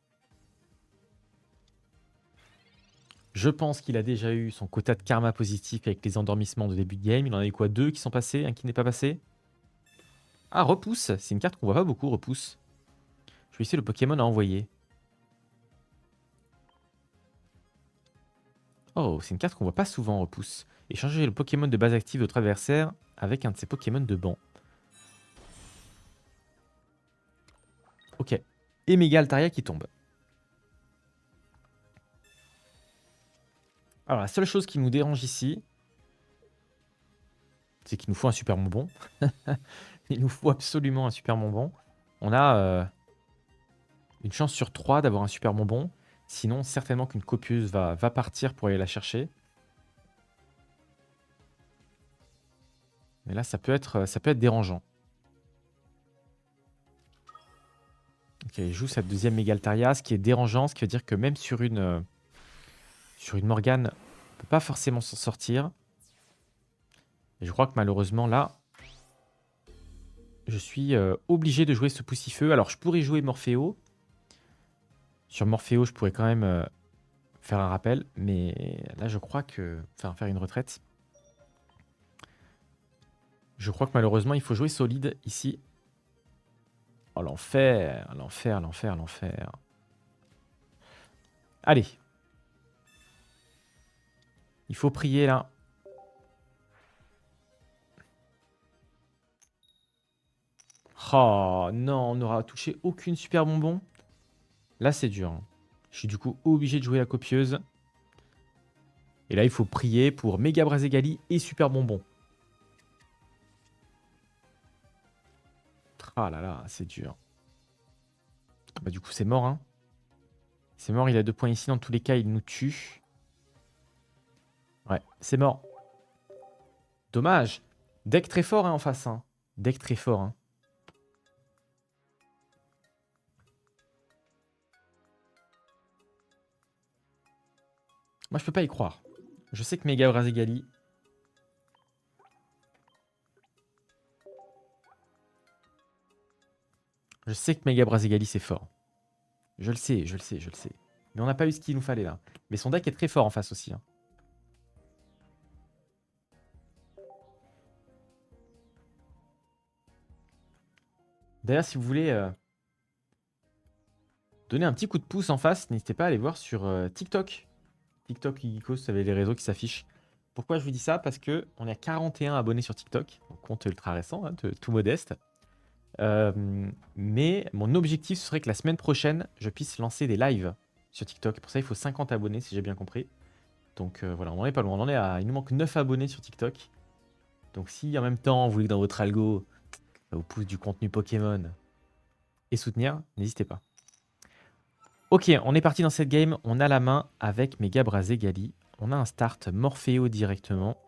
Je pense qu'il a déjà eu son quota de karma positif avec les endormissements de début de game. Il en a eu quoi? 2 qui sont passés, un qui n'est pas passé. Ah, repousse. C'est une carte qu'on voit pas beaucoup, repousse. Je vais essayer le Pokémon à envoyer. Oh, c'est une carte qu'on voit pas souvent, repousse. Échanger le Pokémon de base active de votre adversaire avec un de ses Pokémon de banc. Ok. Et Méga Altaria qui tombe. Alors, la seule chose qui nous dérange ici, c'est qu'il nous faut un super bonbon. Il nous faut absolument un super bonbon. On a une chance sur 3 d'avoir un super bonbon. Sinon, certainement qu'une copieuse va partir pour aller la chercher. Mais là, ça peut être dérangeant. Ok, il joue sa deuxième Méga Altaria, ce qui est dérangeant, ce qui veut dire que même sur une Morgane, on ne peut pas forcément s'en sortir. Et je crois que malheureusement, là, je suis obligé de jouer ce Poussifeu. Alors, je pourrais jouer Morpheo. Sur Morpheo, je pourrais quand même faire un rappel. Mais là, je crois que... Enfin, faire une retraite. Je crois que malheureusement, il faut jouer solide ici. Oh, l'enfer, l'enfer, l'enfer, l'enfer. Allez. Il faut prier, là. Oh, non, on n'aura touché aucune super bonbon. Là, c'est dur, hein. Je suis du coup obligé de jouer la copieuse. Et là, il faut prier pour Méga Braségali et super bonbon. Ah là là, c'est dur. Bah, du coup, c'est mort, hein. C'est mort, il a 2 points ici. Dans tous les cas, il nous tue. Ouais, c'est mort. Dommage. Deck très fort, hein, en face, hein. Deck très fort, hein. Moi, je peux pas y croire. Je sais que Méga Braségali... Je sais que Méga Braségali, c'est fort. Je le sais, je le sais, je le sais. Mais on n'a pas eu ce qu'il nous fallait, là. Mais son deck est très fort en face aussi, hein. D'ailleurs, si vous voulez donner un petit coup de pouce en face, n'hésitez pas à aller voir sur TikTok. TikTok, Geekos, vous savez, les réseaux qui s'affichent. Pourquoi je vous dis ça? Parce qu'on est à 41 abonnés sur TikTok. Donc, compte ultra récent, hein, tout modeste. Mais mon objectif ce serait que la semaine prochaine, je puisse lancer des lives sur TikTok. Pour ça, il faut 50 abonnés, si j'ai bien compris. Donc voilà, on n'en est pas loin. On en est à... Il nous manque 9 abonnés sur TikTok. Donc si en même temps, vous voulez que dans votre algo, ça vous pousse du contenu Pokémon et soutenir, n'hésitez pas. Ok, on est parti dans cette game. On a la main avec Méga Braségali. On a un start Morpheo directement.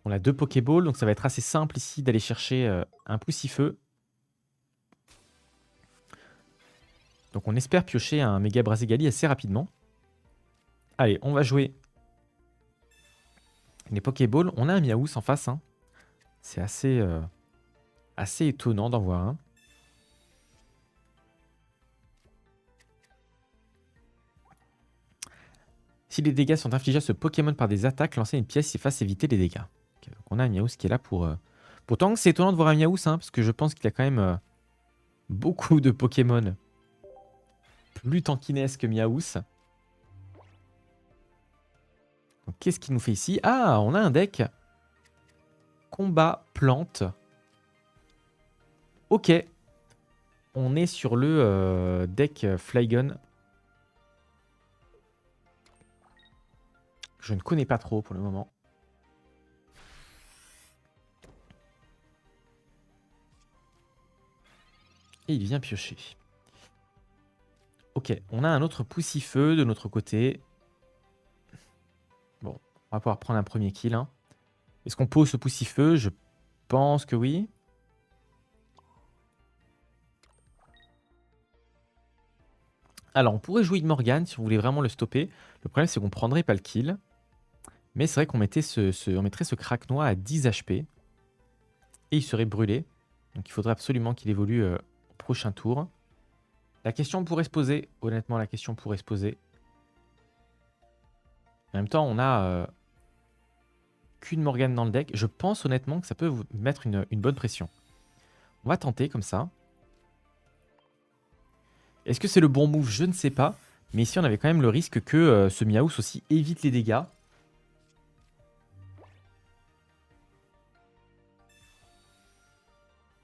On a 2 Pokéballs, donc ça va être assez simple ici d'aller chercher un Poussifeu. Donc on espère piocher un Méga Braségali assez rapidement. Allez, on va jouer les Pokéballs. On a un Miaous en face, hein. C'est assez étonnant d'en voir un. Si les dégâts sont infligés à ce Pokémon par des attaques, lancer une pièce efface éviter les dégâts. Okay, donc on a un Miaous qui est là pour... Pourtant, c'est étonnant de voir un Miaous, hein, parce que je pense qu'il y a quand même beaucoup de Pokémon plus tankiness que Miaous. Qu'est-ce qu'il nous fait ici? Ah, on a un deck combat plante. Ok. On est sur le deck Flygon. Je ne connais pas trop pour le moment. Et il vient piocher. Ok, on a un autre Poussifeu de notre côté. Bon, on va pouvoir prendre un premier kill, hein. Est-ce qu'on pose ce Poussifeu? Je pense que oui. Alors, on pourrait jouer de Morgane si on voulait vraiment le stopper. Le problème, c'est qu'on prendrait pas le kill. Mais c'est vrai qu'on mettait on mettrait ce Craquenois à 10 HP. Et il serait brûlé. Donc il faudrait absolument qu'il évolue au prochain tour. La question pourrait se poser. Honnêtement, la question pourrait se poser. En même temps, on a qu'une Morgane dans le deck. Je pense honnêtement que ça peut vous mettre une bonne pression. On va tenter comme ça. Est-ce que c'est le bon move? Je ne sais pas. Mais ici, on avait quand même le risque que ce Miaus aussi évite les dégâts.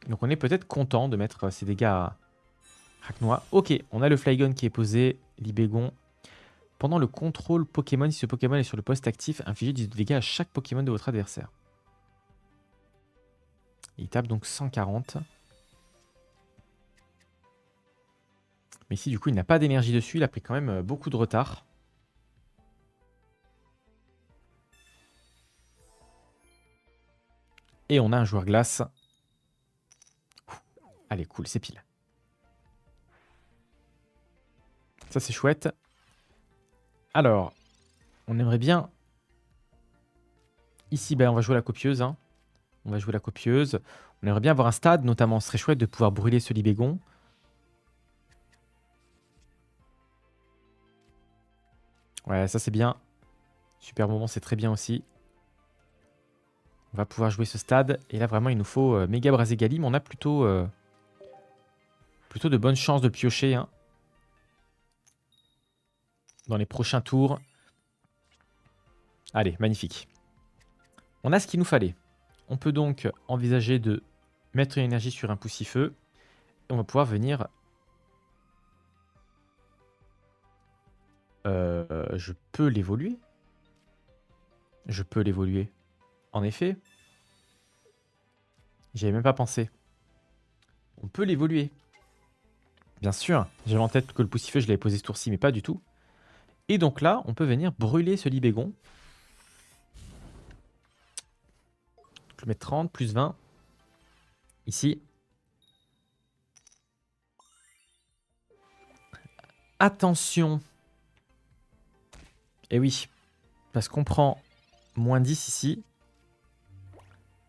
Donc on est peut-être content de mettre ces dégâts à Craquenois. Ok, on a le Flygon qui est posé. Libégon. Pendant le contrôle Pokémon, si ce Pokémon est sur le poste actif, infligez 10 dégâts à chaque Pokémon de votre adversaire. Il tape donc 140. Mais ici, du coup, il n'a pas d'énergie dessus. Il a pris quand même beaucoup de retard. Et on a un joueur glace. Allez, cool, c'est pile. Ça, c'est chouette. Alors, on aimerait bien... Ici, ben, on va jouer la copieuse. Hein. On va jouer la copieuse. On aimerait bien avoir un stade, notamment. Ce serait chouette de pouvoir brûler ce Libégon. Ouais, ça, c'est bien. Super moment, c'est très bien aussi. On va pouvoir jouer ce stade. Et là, vraiment, il nous faut Mega Braségali. Mais on a plutôt de bonnes chances de le piocher. Hein, dans les prochains tours. Allez, magnifique. On a ce qu'il nous fallait. On peut donc envisager de mettre une énergie sur un Poussifeu. Et on va pouvoir venir... je peux l'évoluer. Je peux l'évoluer. En effet. J'y avais même pas pensé. On peut l'évoluer. Bien sûr. J'avais en tête que le Poussifeu, je l'avais posé ce tour-ci, mais pas du tout. Et donc là, on peut venir brûler ce Libégon. Je vais mettre 30, plus 20. Ici. Attention. Et oui. Parce qu'on prend moins 10 ici.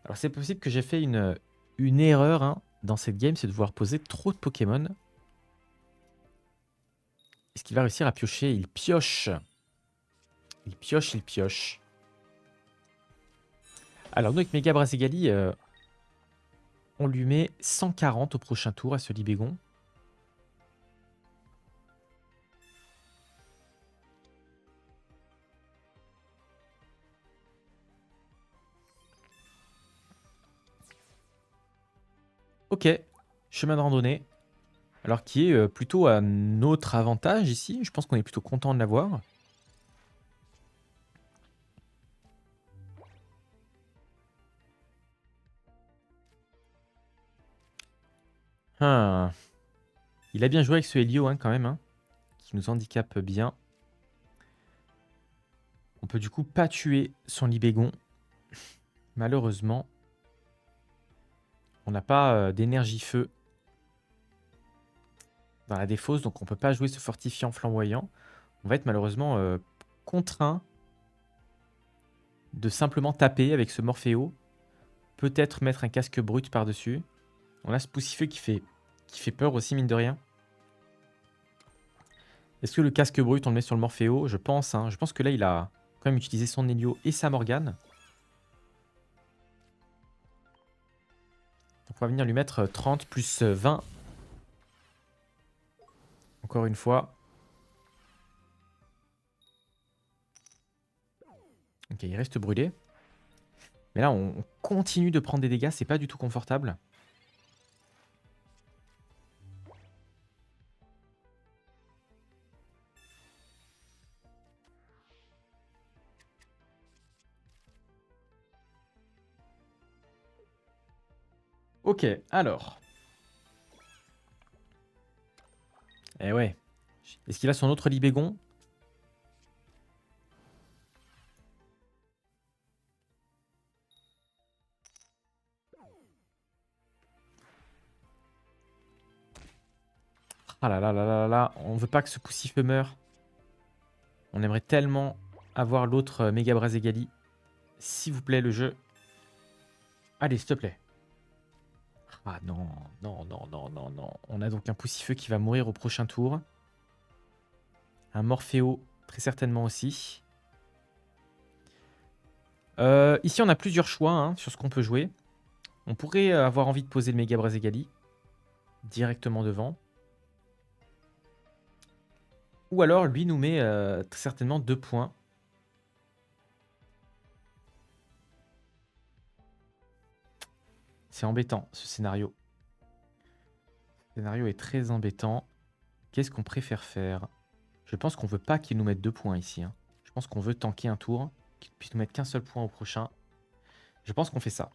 Alors c'est possible que j'ai fait une erreur hein, dans cette game, c'est de vouloir poser trop de Pokémon. Est-ce qu'il va réussir à piocher? Il pioche. Il pioche, il pioche. Alors nous avec Mega Braségali, on lui met 140 au prochain tour à ce Libégon. Ok, chemin de randonnée. Alors qui est plutôt à notre avantage ici. Je pense qu'on est plutôt content de l'avoir. Ah. Il a bien joué avec ce Helio hein, quand même. Hein, qui nous handicape bien. On peut du coup pas tuer son Libégon. Malheureusement. On n'a pas d'énergie feu dans la défausse, donc on ne peut pas jouer ce fortifiant flamboyant. On va être malheureusement contraint de simplement taper avec ce Morphéo. Peut-être mettre un casque brut par-dessus. On a ce Poussifeu qui fait peur aussi, mine de rien. Est-ce que le casque brut, on le met sur le Morphéo? Je pense. Hein. Je pense que là, il a quand même utilisé son Hélio et sa Morgane. Donc on va venir lui mettre 30 plus 20. Encore une fois. Ok, il reste brûlé. Mais là, on continue de prendre des dégâts. C'est pas du tout confortable. Ok, alors. Eh ouais. Est-ce qu'il a son autre Libégon? Ah là là là là là, on veut pas que ce Poussifeu meure. On aimerait tellement avoir l'autre Mega Brazegali. S'il vous plaît, le jeu. Allez, s'il te plaît. Ah non, non, non, non, non, non. On a donc un Poussifeu qui va mourir au prochain tour. Un Morpheo, très certainement aussi. Ici, on a plusieurs choix hein, sur ce qu'on peut jouer. On pourrait avoir envie de poser le Mega Brazegali directement devant. Ou alors, lui nous met très certainement 2 points. C'est embêtant, ce scénario. Le scénario est très embêtant. Qu'est-ce qu'on préfère faire? Je pense qu'on veut pas qu'il nous mette 2 points ici. Hein. Je pense qu'on veut tanker un tour, qu'il puisse nous mettre qu'un seul point au prochain. Je pense qu'on fait ça.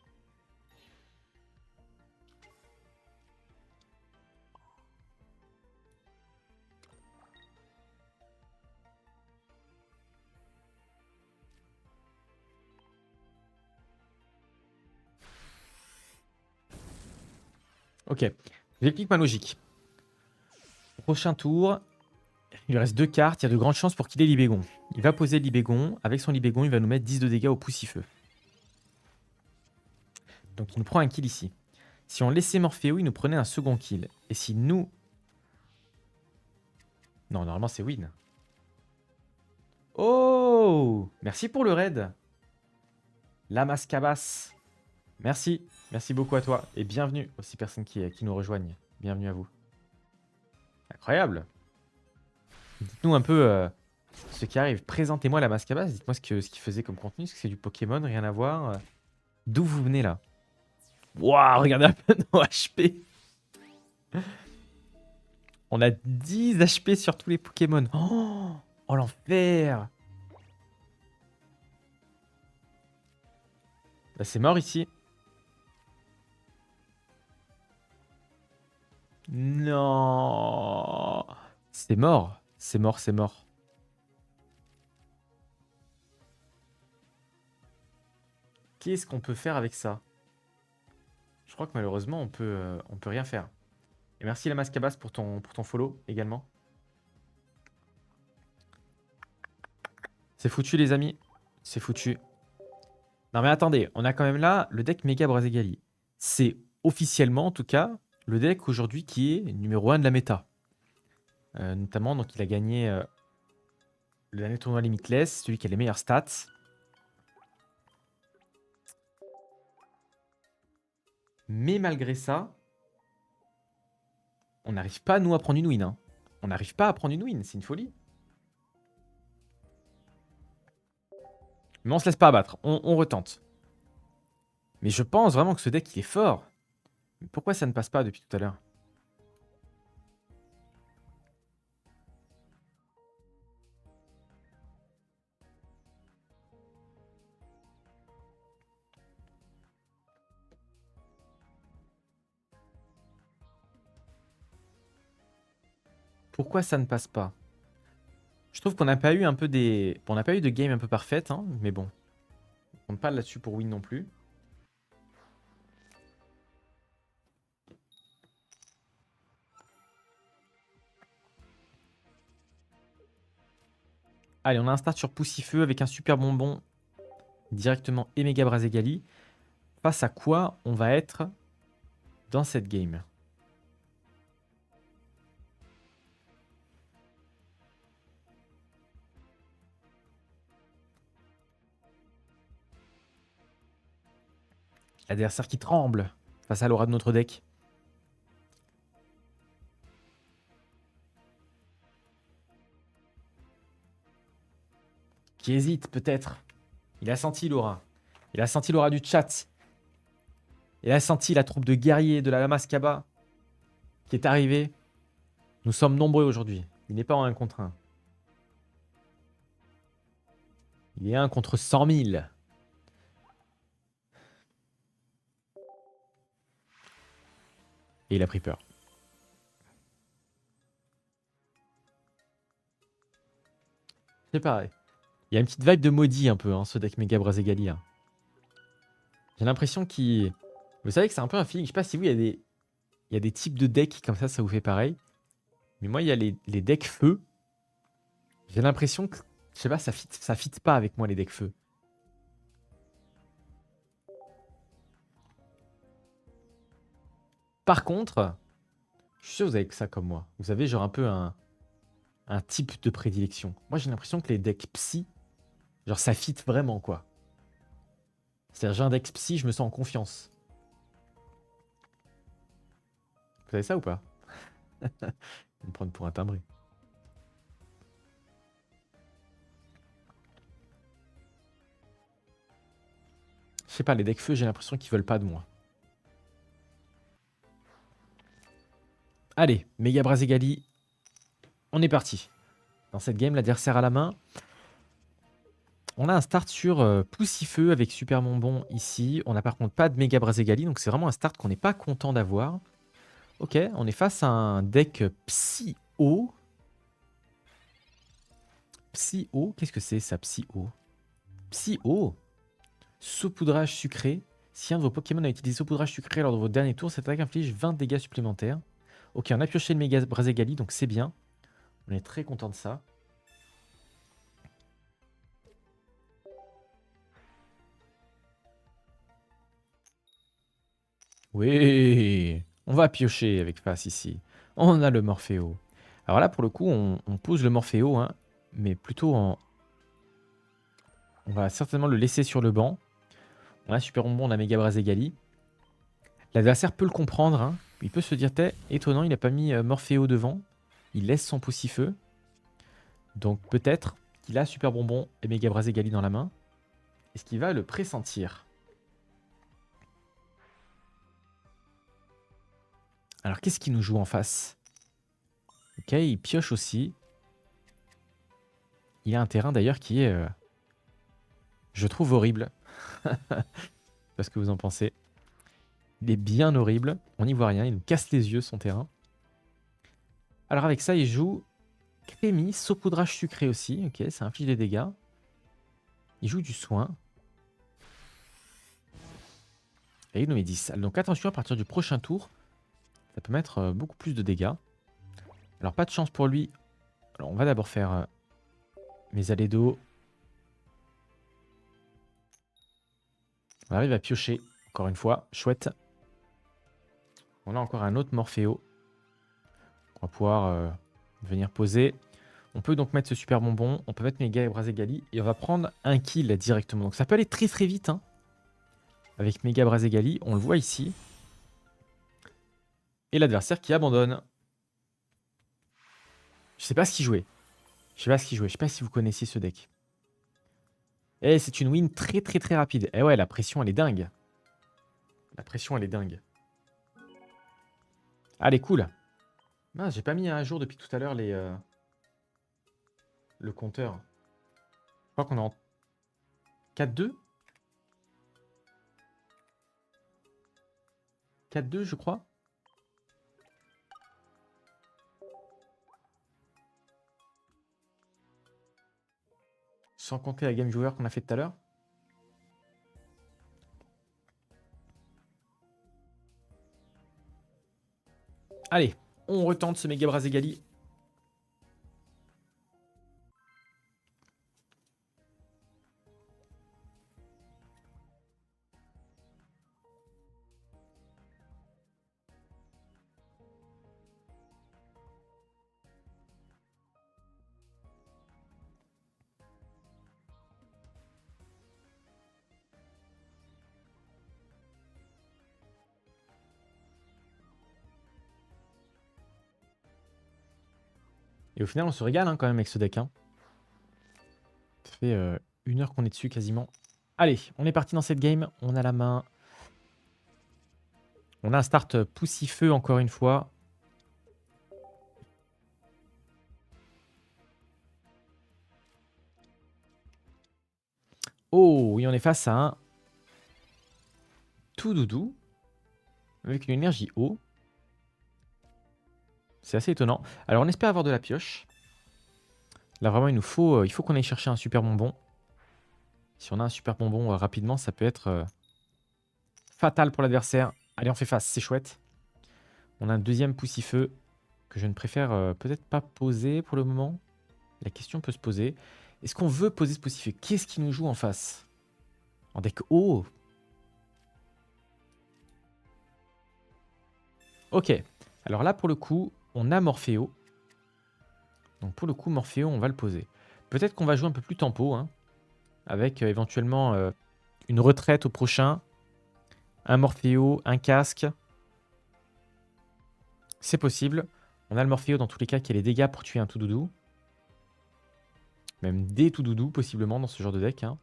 Ok, j'explique ma logique. Prochain tour, il lui reste 2 cartes, il y a de grandes chances pour qu'il ait Libégon. Il va poser Libégon, avec son Libégon, il va nous mettre 10 de dégâts au Poussifeu. Donc il nous prend un kill ici. Si on laissait Morpheo, il nous prenait un second kill. Et si nous... Non, normalement c'est win. Oh! Merci pour le raid. La Mascabas. Merci. Merci beaucoup à toi. Et bienvenue aux 6 personnes qui nous rejoignent. Bienvenue à vous. Incroyable. Dites-nous un peu ce qui arrive. Présentez-moi la Mascabas. Dites-moi ce qu'il faisait comme contenu. Est-ce que c'est du Pokémon? Rien à voir. D'où vous venez là? Waouh, regardez un peu nos HP. On a 10 HP sur tous les Pokémon. Oh l'enfer. Bah, c'est mort ici. Non. C'est mort. C'est mort, c'est mort. Qu'est-ce qu'on peut faire avec ça? Je crois que malheureusement, on peut rien faire. Et merci la Mascabas pour ton follow également. C'est foutu les amis. C'est foutu. Non mais attendez, on a quand même là le deck Mega Brazegali. C'est officiellement en tout cas le deck aujourd'hui qui est numéro 1 de la méta. Notamment, donc il a gagné le dernier tournoi Limitless, celui qui a les meilleures stats. Mais malgré ça, on n'arrive pas nous à prendre une win. Hein. On n'arrive pas à prendre une win, c'est une folie. Mais on se laisse pas abattre, on retente. Mais je pense vraiment que ce deck il est fort. Mais pourquoi ça ne passe pas depuis tout à l'heure? Pourquoi ça ne passe pas? Je trouve qu'on n'a pas eu un peu des... Bon, on n'a pas eu de game un peu parfaite, hein, mais bon. On ne parle là-dessus pour win non plus. Allez, on a un start sur Poussifeu avec un super bonbon directement et Mega Brazegali. Face à quoi on va être dans cette game? L'adversaire qui tremble face à l'aura de notre deck. Qui hésite peut-être. Il a senti l'aura. Il a senti l'aura du chat. Il a senti la troupe de guerriers de la Mascaba qui est arrivée. Nous sommes nombreux aujourd'hui. Il n'est pas en 1 contre 1. Il est 1 contre 100 000. Et il a pris peur. C'est pareil. Il y a une petite vibe de maudit un peu, hein, ce deck Mega Brazegali. Hein. J'ai l'impression qu'il... Vous savez que c'est un peu un feeling. Je sais pas si vous, il y a des types de decks comme ça vous fait pareil. Mais moi, il y a les decks feu. J'ai l'impression Je sais pas, ça fit pas avec moi les decks feu. Par contre, je suis sûr que vous avez que ça comme moi. Vous avez genre un peu un type de prédilection. Moi j'ai l'impression que les decks psy, genre ça fit vraiment quoi. C'est-à-dire j'ai un deck psy, je me sens en confiance. Vous savez ça ou pas? On me prendre pour un timbré. Je sais pas, les decks feu, j'ai l'impression qu'ils veulent pas de moi. Allez, Mega Brazegali, on est parti. Dans cette game, l'adversaire à la main. On a un start sur Poussifeu avec Super Bonbon ici. On n'a par contre pas de Mega Brazegali, donc c'est vraiment un start qu'on n'est pas content d'avoir. Ok, on est face à un deck Psy-O. Psy-O, qu'est-ce que c'est ça, Psy-O? Psy-O, saupoudrage sucré. Si un de vos Pokémon a utilisé saupoudrage sucré lors de vos derniers tours, cette attaque inflige 20 dégâts supplémentaires. Ok, on a pioché le Mega Brazegali, donc c'est bien. On est très content de ça. Oui, on va piocher avec face ici. On a le Morpheo. Alors là, pour le coup, on pose le Morpheo, hein, mais plutôt en... On va certainement le laisser sur le banc. On a Super Bonbon, on a Mega Brazegali. L'adversaire peut le comprendre. Hein. Il peut se dire, étonnant, il n'a pas mis Morpheo devant. Il laisse son Poussifeu. Donc peut-être qu'il a Super Bonbon et Mega Brazegali dans la main. Est-ce qu'il va le pressentir? Alors qu'est-ce qu'il nous joue en face? Ok, il pioche aussi. Il a un terrain d'ailleurs qui est, je trouve, horrible. Parce que vous en pensez. Il est bien horrible. On n'y voit rien. Il nous casse les yeux, son terrain. Alors avec ça, il joue Crémi, saupoudrage sucré aussi. Ok, ça inflige des dégâts. Il joue du soin. Et il nous met 10. Donc attention, à partir du prochain tour, ça peut mettre beaucoup plus de dégâts. Alors pas de chance pour lui. Alors on va d'abord faire mes allées d'eau. On arrive à piocher, encore une fois. Chouette. On a encore un autre Morpheo. On va pouvoir venir poser. On peut donc mettre ce Super Bonbon. On peut mettre Mega Brazegali. Et on va prendre un kill directement. Donc ça peut aller très très vite. Hein. Avec Mega Brazegali, on le voit ici. Et l'adversaire qui abandonne. Je sais pas ce qu'il jouait. Je sais pas si vous connaissiez ce deck. Et c'est une win très très très rapide. Et ouais, la pression elle est dingue. La pression elle est dingue. Allez, cool. Ah, j'ai pas mis à jour depuis tout à l'heure le compteur. Je crois qu'on est en 4-2. 4-2, je crois. Sans compter la game viewer qu'on a fait tout à l'heure. Allez, on retente ce Mega Brazegali. Et au final, on se régale hein, quand même avec ce deck. Hein. Ça fait 1 heure qu'on est dessus quasiment. Allez, on est parti dans cette game. On a la main. On a un start poussifeu encore une fois. Oh, oui, on est face à un tout doudou avec une énergie haut. C'est assez étonnant. Alors, on espère avoir de la pioche. Là, vraiment, il faut qu'on aille chercher un super bonbon. Si on a un super bonbon rapidement, ça peut être fatal pour l'adversaire. Allez, on fait face, c'est chouette. On a un deuxième poussifeu que je ne préfère peut-être pas poser pour le moment. La question peut se poser. Est-ce qu'on veut poser ce poussifeu? Qu'est-ce qui nous joue en face? En deck haut. Ok. Alors là, pour le coup, on a Morpheo. Donc pour le coup, Morpheo, on va le poser. Peut-être qu'on va jouer un peu plus tempo, hein, avec éventuellement une retraite au prochain. Un Morpheo, un casque. C'est possible. On a le Morpheo dans tous les cas qui a les dégâts pour tuer un tout doudou. Même des tout doudous, possiblement, dans ce genre de deck. Hein.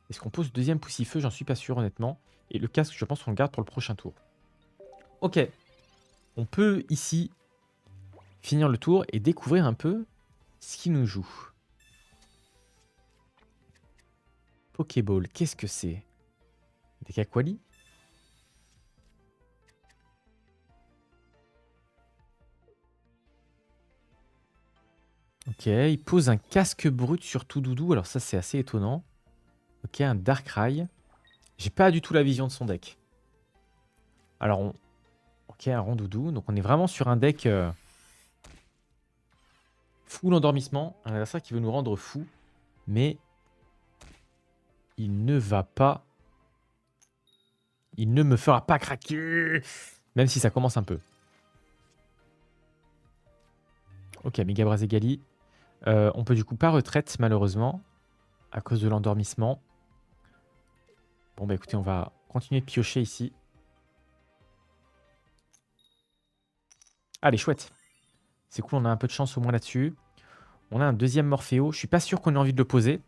Est-ce qu'on pose deuxième poussifeu? J'en suis pas sûr, honnêtement. Et le casque, je pense qu'on le garde pour le prochain tour. Ok. On peut ici finir le tour et découvrir un peu ce qui nous joue. Pokéball, qu'est-ce que c'est? Des Kakwali? Ok, il pose un casque brut sur tout doudou. Alors ça, c'est assez étonnant. Ok, un Darkrai. J'ai pas du tout la vision de son deck. Alors, ok, un Rondoudou. Donc on est vraiment sur un deck full endormissement. Un adversaire qui veut nous rendre fous. Mais il ne va pas... Il ne me fera pas craquer. Même si ça commence un peu. Ok, Mega Brazegali. On peut du coup pas retraite, malheureusement. À cause de l'endormissement. Bon, bah écoutez, on va continuer de piocher ici. Allez, chouette. C'est cool, on a un peu de chance au moins là-dessus. On a un deuxième Morpheo. Je suis pas sûr qu'on ait envie de le poser.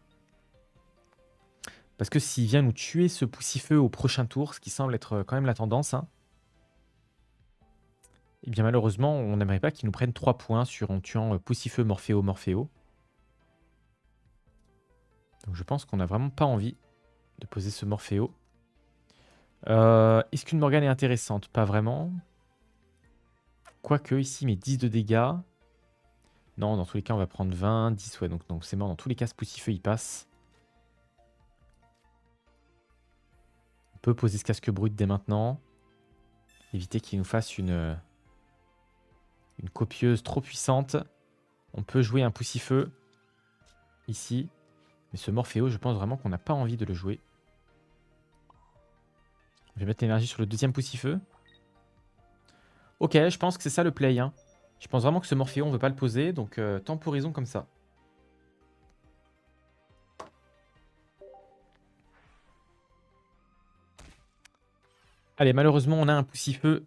Parce que s'il vient nous tuer ce poussifeu au prochain tour, ce qui semble être quand même la tendance, hein, et bien malheureusement, on n'aimerait pas qu'il nous prenne 3 points en tuant poussifeu, Morpheo, Morpheo. Donc je pense qu'on n'a vraiment pas envie de poser ce Morpheo. Est-ce qu'une Morgane est intéressante? Pas vraiment. Quoique, ici, mais 10 de dégâts. Non, dans tous les cas, on va prendre 20, 10, ouais, donc c'est mort. Dans tous les cas, ce poussifeu, il passe. On peut poser ce casque brut dès maintenant. Éviter qu'il nous fasse une copieuse trop puissante. On peut jouer un poussifeu ici. Mais ce Morpheo, je pense vraiment qu'on n'a pas envie de le jouer. Je vais mettre l'énergie sur le deuxième poussifeu. Ok, je pense que c'est ça le play. Hein. Je pense vraiment que ce Morpheo, on ne veut pas le poser. Donc temporisons comme ça. Allez, malheureusement, on a un poussifeu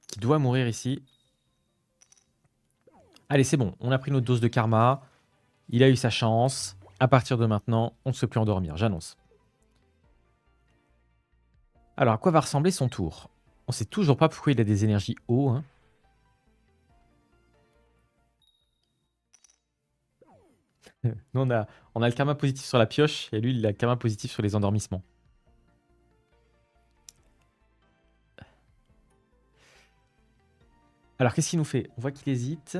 qui doit mourir ici. Allez, c'est bon. On a pris notre dose de karma. Il a eu sa chance. À partir de maintenant, on ne se peut plus endormir. J'annonce. Alors, à quoi va ressembler son tour? On sait toujours pas pourquoi il a des énergies haut. Hein. Nous, on a le karma positif sur la pioche. Et lui, il a le karma positif sur les endormissements. Alors, qu'est-ce qu'il nous fait? On voit qu'il hésite.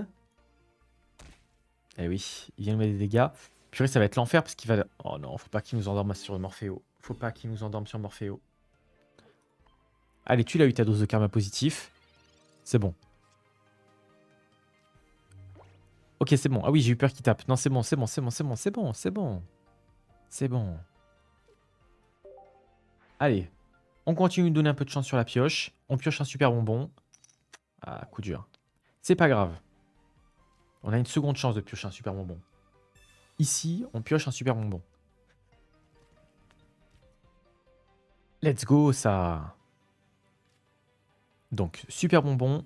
Eh oui, il vient nous mettre des dégâts. Purée, ça va être l'enfer parce qu'il va... Oh non, faut pas qu'il nous endorme sur Morpheo. Faut pas qu'il nous endorme sur Morpheo. Allez, tu l'as eu ta dose de karma positif. C'est bon. Ok, c'est bon. Ah oui, j'ai eu peur qu'il tape. Non, c'est bon, c'est bon, c'est bon, c'est bon, c'est bon, c'est bon. C'est bon. Allez, on continue de donner un peu de chance sur la pioche. On pioche un super bonbon. Ah, coup dur. C'est pas grave. On a une seconde chance de piocher un super bonbon. Ici, on pioche un super bonbon. Let's go, ça. Donc, super bonbon.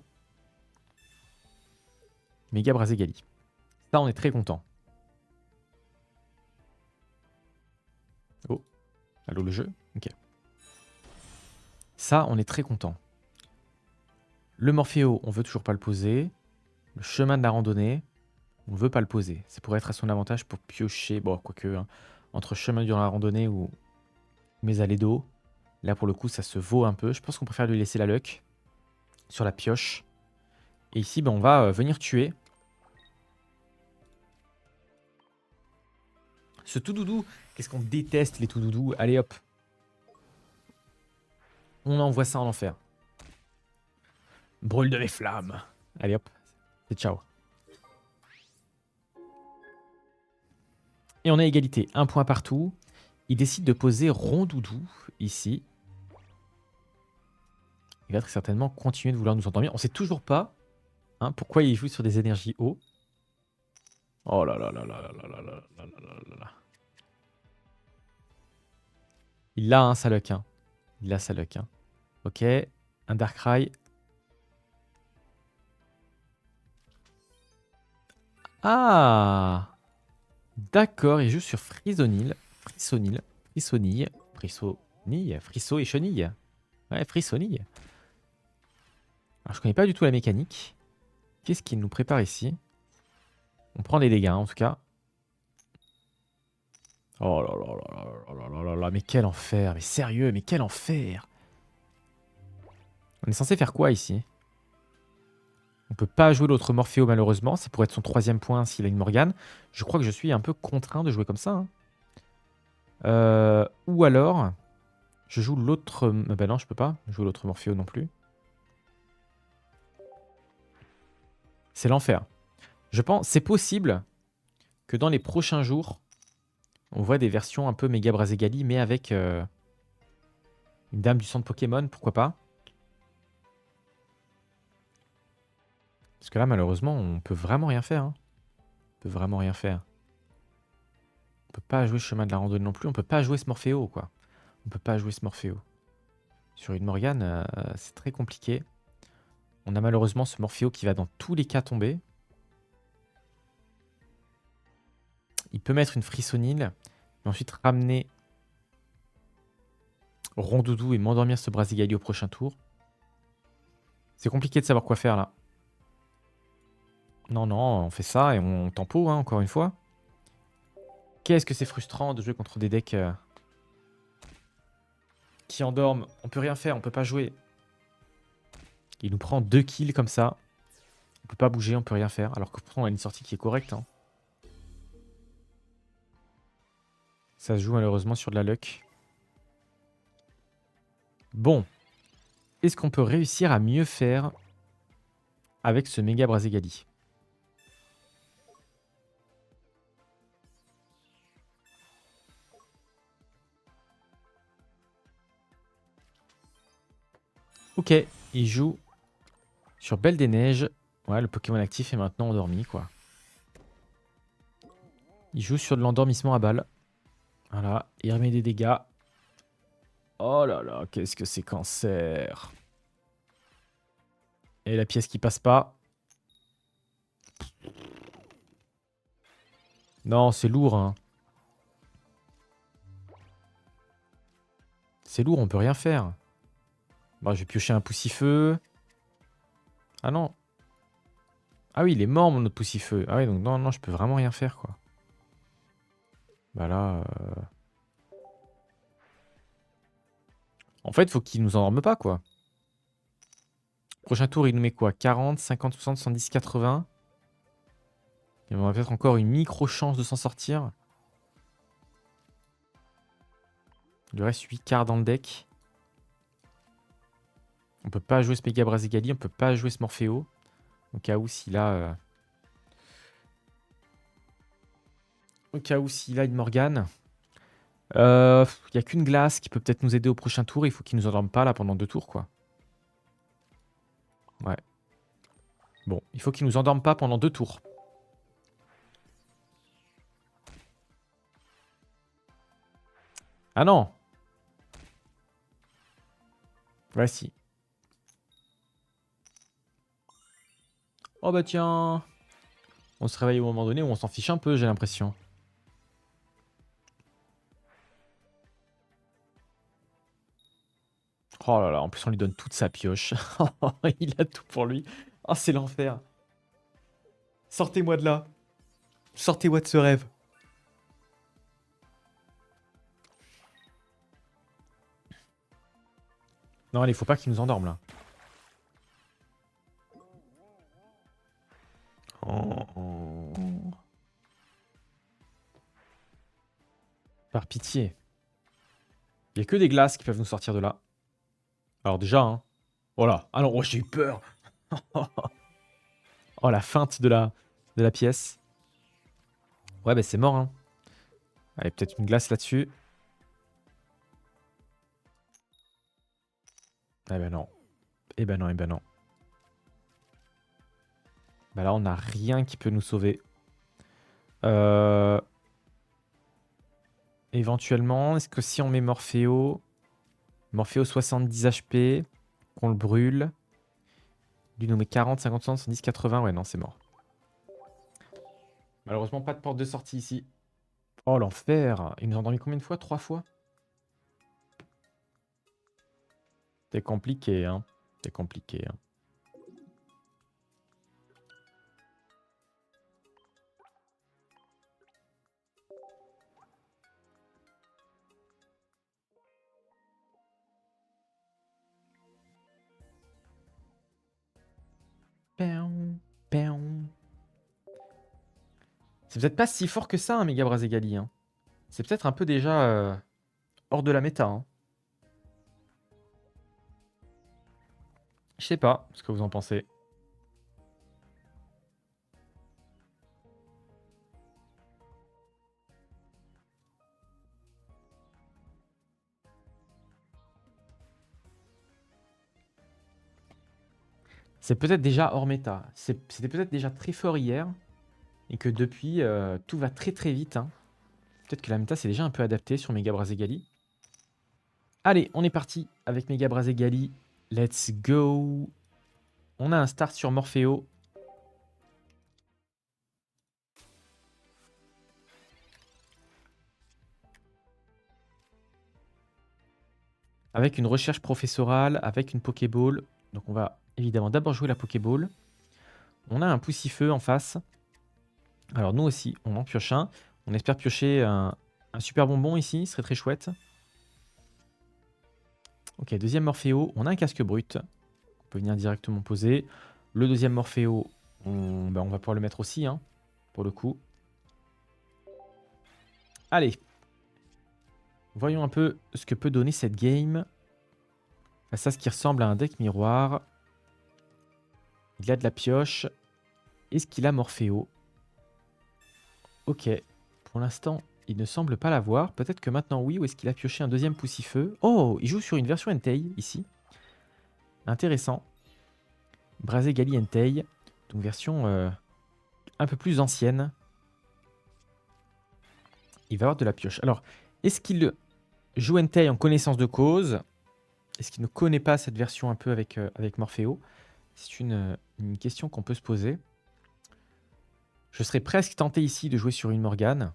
Méga Brazegali. Ça, on est très content. Oh, allô le jeu? Ok. Ça, on est très content. Le Morpheo, on veut toujours pas le poser. Le chemin de la randonnée, on veut pas le poser. Ça pourrait être à son avantage pour piocher. Bon, quoique, hein, entre chemin durant la randonnée ou mes allées d'eau. Là, pour le coup, ça se vaut un peu. Je pense qu'on préfère lui laisser la luck sur la pioche. Et ici, ben, on va venir tuer ce tout doudou. Qu'est-ce qu'on déteste, les tout doudous. Allez, hop. On envoie ça en enfer. Brûle de mes flammes. Allez, hop. C'est ciao. Et on a égalité, un point partout. Il décide de poser Rondoudou ici. Il va très certainement continuer de vouloir nous endormir. On sait toujours pas pourquoi il joue sur des énergies eau. Oh là là là là là là là là là là là là. Il l'a, sa luck. Il a sa luck. Ok, un Darkrai. Ah, d'accord, il joue sur Frissonille. Frissonille. Frissonille. Frissonille. Frisso et Chenille. Ouais, Frissonille. Alors, je connais pas du tout la mécanique. Qu'est-ce qu'il nous prépare ici? On prend des dégâts, en tout cas. Oh là là là là là là là là, mais quel enfer. Mais sérieux, mais quel enfer. On est censé faire quoi ici? On peut pas jouer l'autre Morphéo malheureusement. Ça pourrait être son 3e point s'il a une Morgane. Je crois que je suis un peu contraint de jouer comme ça. Ou alors, je joue l'autre... Bah non, je peux pas jouer l'autre Morphéo non plus. C'est l'enfer. Je pense c'est possible que dans les prochains jours, on voit des versions un peu méga Braségali, mais avec une dame du centre Pokémon, pourquoi pas. Parce que là, malheureusement, on peut vraiment rien faire. On peut vraiment rien faire. On peut pas jouer chemin de la randonnée non plus. On peut pas jouer ce Morphéo, quoi. On peut pas jouer ce Morphéo. Sur une Morgane, c'est très compliqué. On a malheureusement ce Morphéo qui va dans tous les cas tomber. Il peut mettre une Frissonille, mais ensuite ramener Rondoudou et m'endormir ce Braségali au prochain tour. C'est compliqué de savoir quoi faire là. Non, non, on fait ça et on tempo, encore une fois. Qu'est-ce que c'est frustrant de jouer contre des decks qui endorment. On peut rien faire, on peut pas jouer. Il nous prend 2 kills comme ça. On peut pas bouger, on peut rien faire. Alors que pourtant on a une sortie qui est correcte. Ça se joue malheureusement sur de la luck. Bon. Est-ce qu'on peut réussir à mieux faire avec ce méga Braségali? Ok, il joue sur Belle des Neiges. Ouais, le Pokémon actif est maintenant endormi, quoi. Il joue sur de l'endormissement à balle. Voilà, il remet des dégâts. Oh là là, qu'est-ce que c'est cancer. Et la pièce qui passe pas. Non, c'est lourd, C'est lourd, on peut rien faire. Bon, je vais piocher un Poussifeu. Ah non. Ah oui, il est mort, mon autre Poussifeu. Ah oui, donc non, non, je peux vraiment rien faire, quoi. Bah là... En fait, faut qu'il nous endorme pas, quoi. Prochain tour, il nous met quoi? 40, 50, 60, 70, 80. Et on a peut-être encore une micro-chance de s'en sortir. Il lui reste 8 cartes dans le deck. On peut pas jouer ce Mega Braségali, on peut pas jouer ce Morphéo. Au cas où s'il a... Au cas où s'il a une Morgane. Il n'y a qu'une glace qui peut peut-être nous aider au prochain tour. Il faut qu'il nous endorme pas là pendant 2 tours, quoi. Ouais. Bon, il faut qu'il nous endorme pas pendant 2 tours. Ah non. Voici. Oh bah tiens. On se réveille au moment donné où on s'en fiche un peu, j'ai l'impression. Oh là là, en plus on lui donne toute sa pioche. Il a tout pour lui. Oh, c'est l'enfer. Sortez-moi de là. Sortez-moi de ce rêve. Non, allez, faut pas qu'il nous endorme là. Oh. Par pitié. Il n'y a que des glaces qui peuvent nous sortir de là. Alors déjà, Voilà. Ah non, oh, j'ai eu peur. Oh, la feinte de la pièce. Ouais, bah c'est mort, Allez, peut-être une glace là-dessus. Eh ben non. Eh ben non, eh ben non. Bah là, on n'a rien qui peut nous sauver. Éventuellement, est-ce que si on met Morpheo 70 HP, qu'on le brûle, lui nous met 40, 50, 60, 70, 80, ouais non, c'est mort. Malheureusement, pas de porte de sortie ici. Oh l'enfer! Il nous a endormi combien de fois? 3 fois? C'est compliqué, hein. C'est compliqué, hein. Piaou, piaou. C'est peut-être pas si fort que ça, un Mega Brazegali, hein. C'est peut-être un peu déjà hors de la méta, hein. Je sais pas ce que vous en pensez. C'est peut-être déjà hors méta. C'était peut-être déjà très fort hier. Et que depuis, tout va très très vite, hein. Peut-être que la méta s'est déjà un peu adaptée sur Mega Brazegali. Allez, on est parti avec Mega Brazegali. Let's go. On a un start sur Morpheo. Avec une recherche professorale, avec une Pokéball. Donc on va évidemment d'abord jouer la Pokéball. On a un Poussifeu en face. Alors nous aussi, on en pioche un. On espère piocher un super bonbon ici, ce serait très chouette. Ok, deuxième Morpheo, on a un casque brut. On peut venir directement poser. Le deuxième Morpheo, on va pouvoir le mettre aussi, hein, pour le coup. Allez. Voyons un peu ce que peut donner cette game. Face à ce qui ressemble à un deck miroir. Il a de la pioche. Est-ce qu'il a Morpheo? Ok. Pour l'instant, il ne semble pas l'avoir. Peut-être que maintenant oui. Ou est-ce qu'il a pioché un deuxième Poussifeu? Oh, il joue sur une version Entei ici. Intéressant. Brazegali Entei. Donc version un peu plus ancienne. Il va avoir de la pioche. Alors, est-ce qu'il joue Entei en connaissance de cause? Est-ce qu'il ne connaît pas cette version un peu avec, avec Morpheo? C'est une question qu'on peut se poser. Je serais presque tenté ici de jouer sur une Morgane.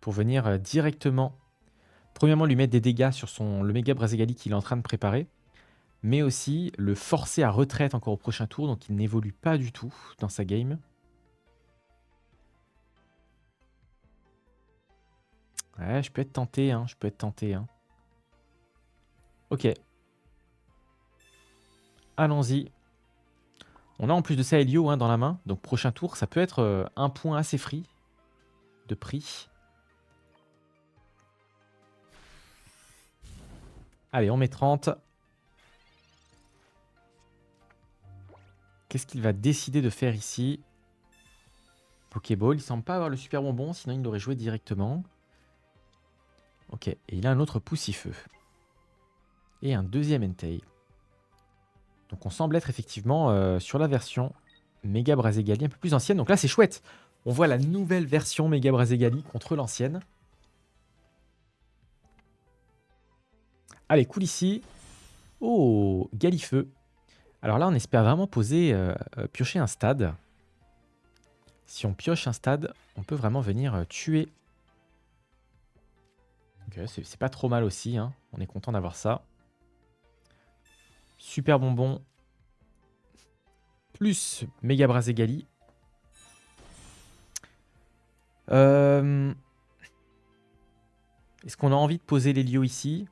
Pour venir directement, premièrement lui mettre des dégâts sur le méga Brazegali qu'il est en train de préparer. Mais aussi le forcer à retraite encore au prochain tour. Donc il n'évolue pas du tout dans sa game. Ouais, je peux être tenté, hein. Je peux être tenté, hein. Ok. Allons-y. On a en plus de ça Helio, hein, dans la main. Donc prochain tour, ça peut être un point assez free de prix. Allez, on met 30. Qu'est-ce qu'il va décider de faire ici? Pokéball, il semble pas avoir le super bonbon, sinon il l'aurait joué directement. Ok, et il a un autre Poussifeu. Et un deuxième Entei. Donc on semble être effectivement sur la version Mega Brazegali un peu plus ancienne. Donc là c'est chouette. On voit la nouvelle version Mega Brazegali contre l'ancienne. Allez, cool ici. Oh, Galifeu. Alors là on espère vraiment piocher un stade. Si on pioche un stade, on peut vraiment venir tuer. Ok, c'est pas trop mal aussi, hein. On est content d'avoir ça. Super bonbon. Plus Mega Brazegali. Est-ce qu'on a envie de poser l'Helio ici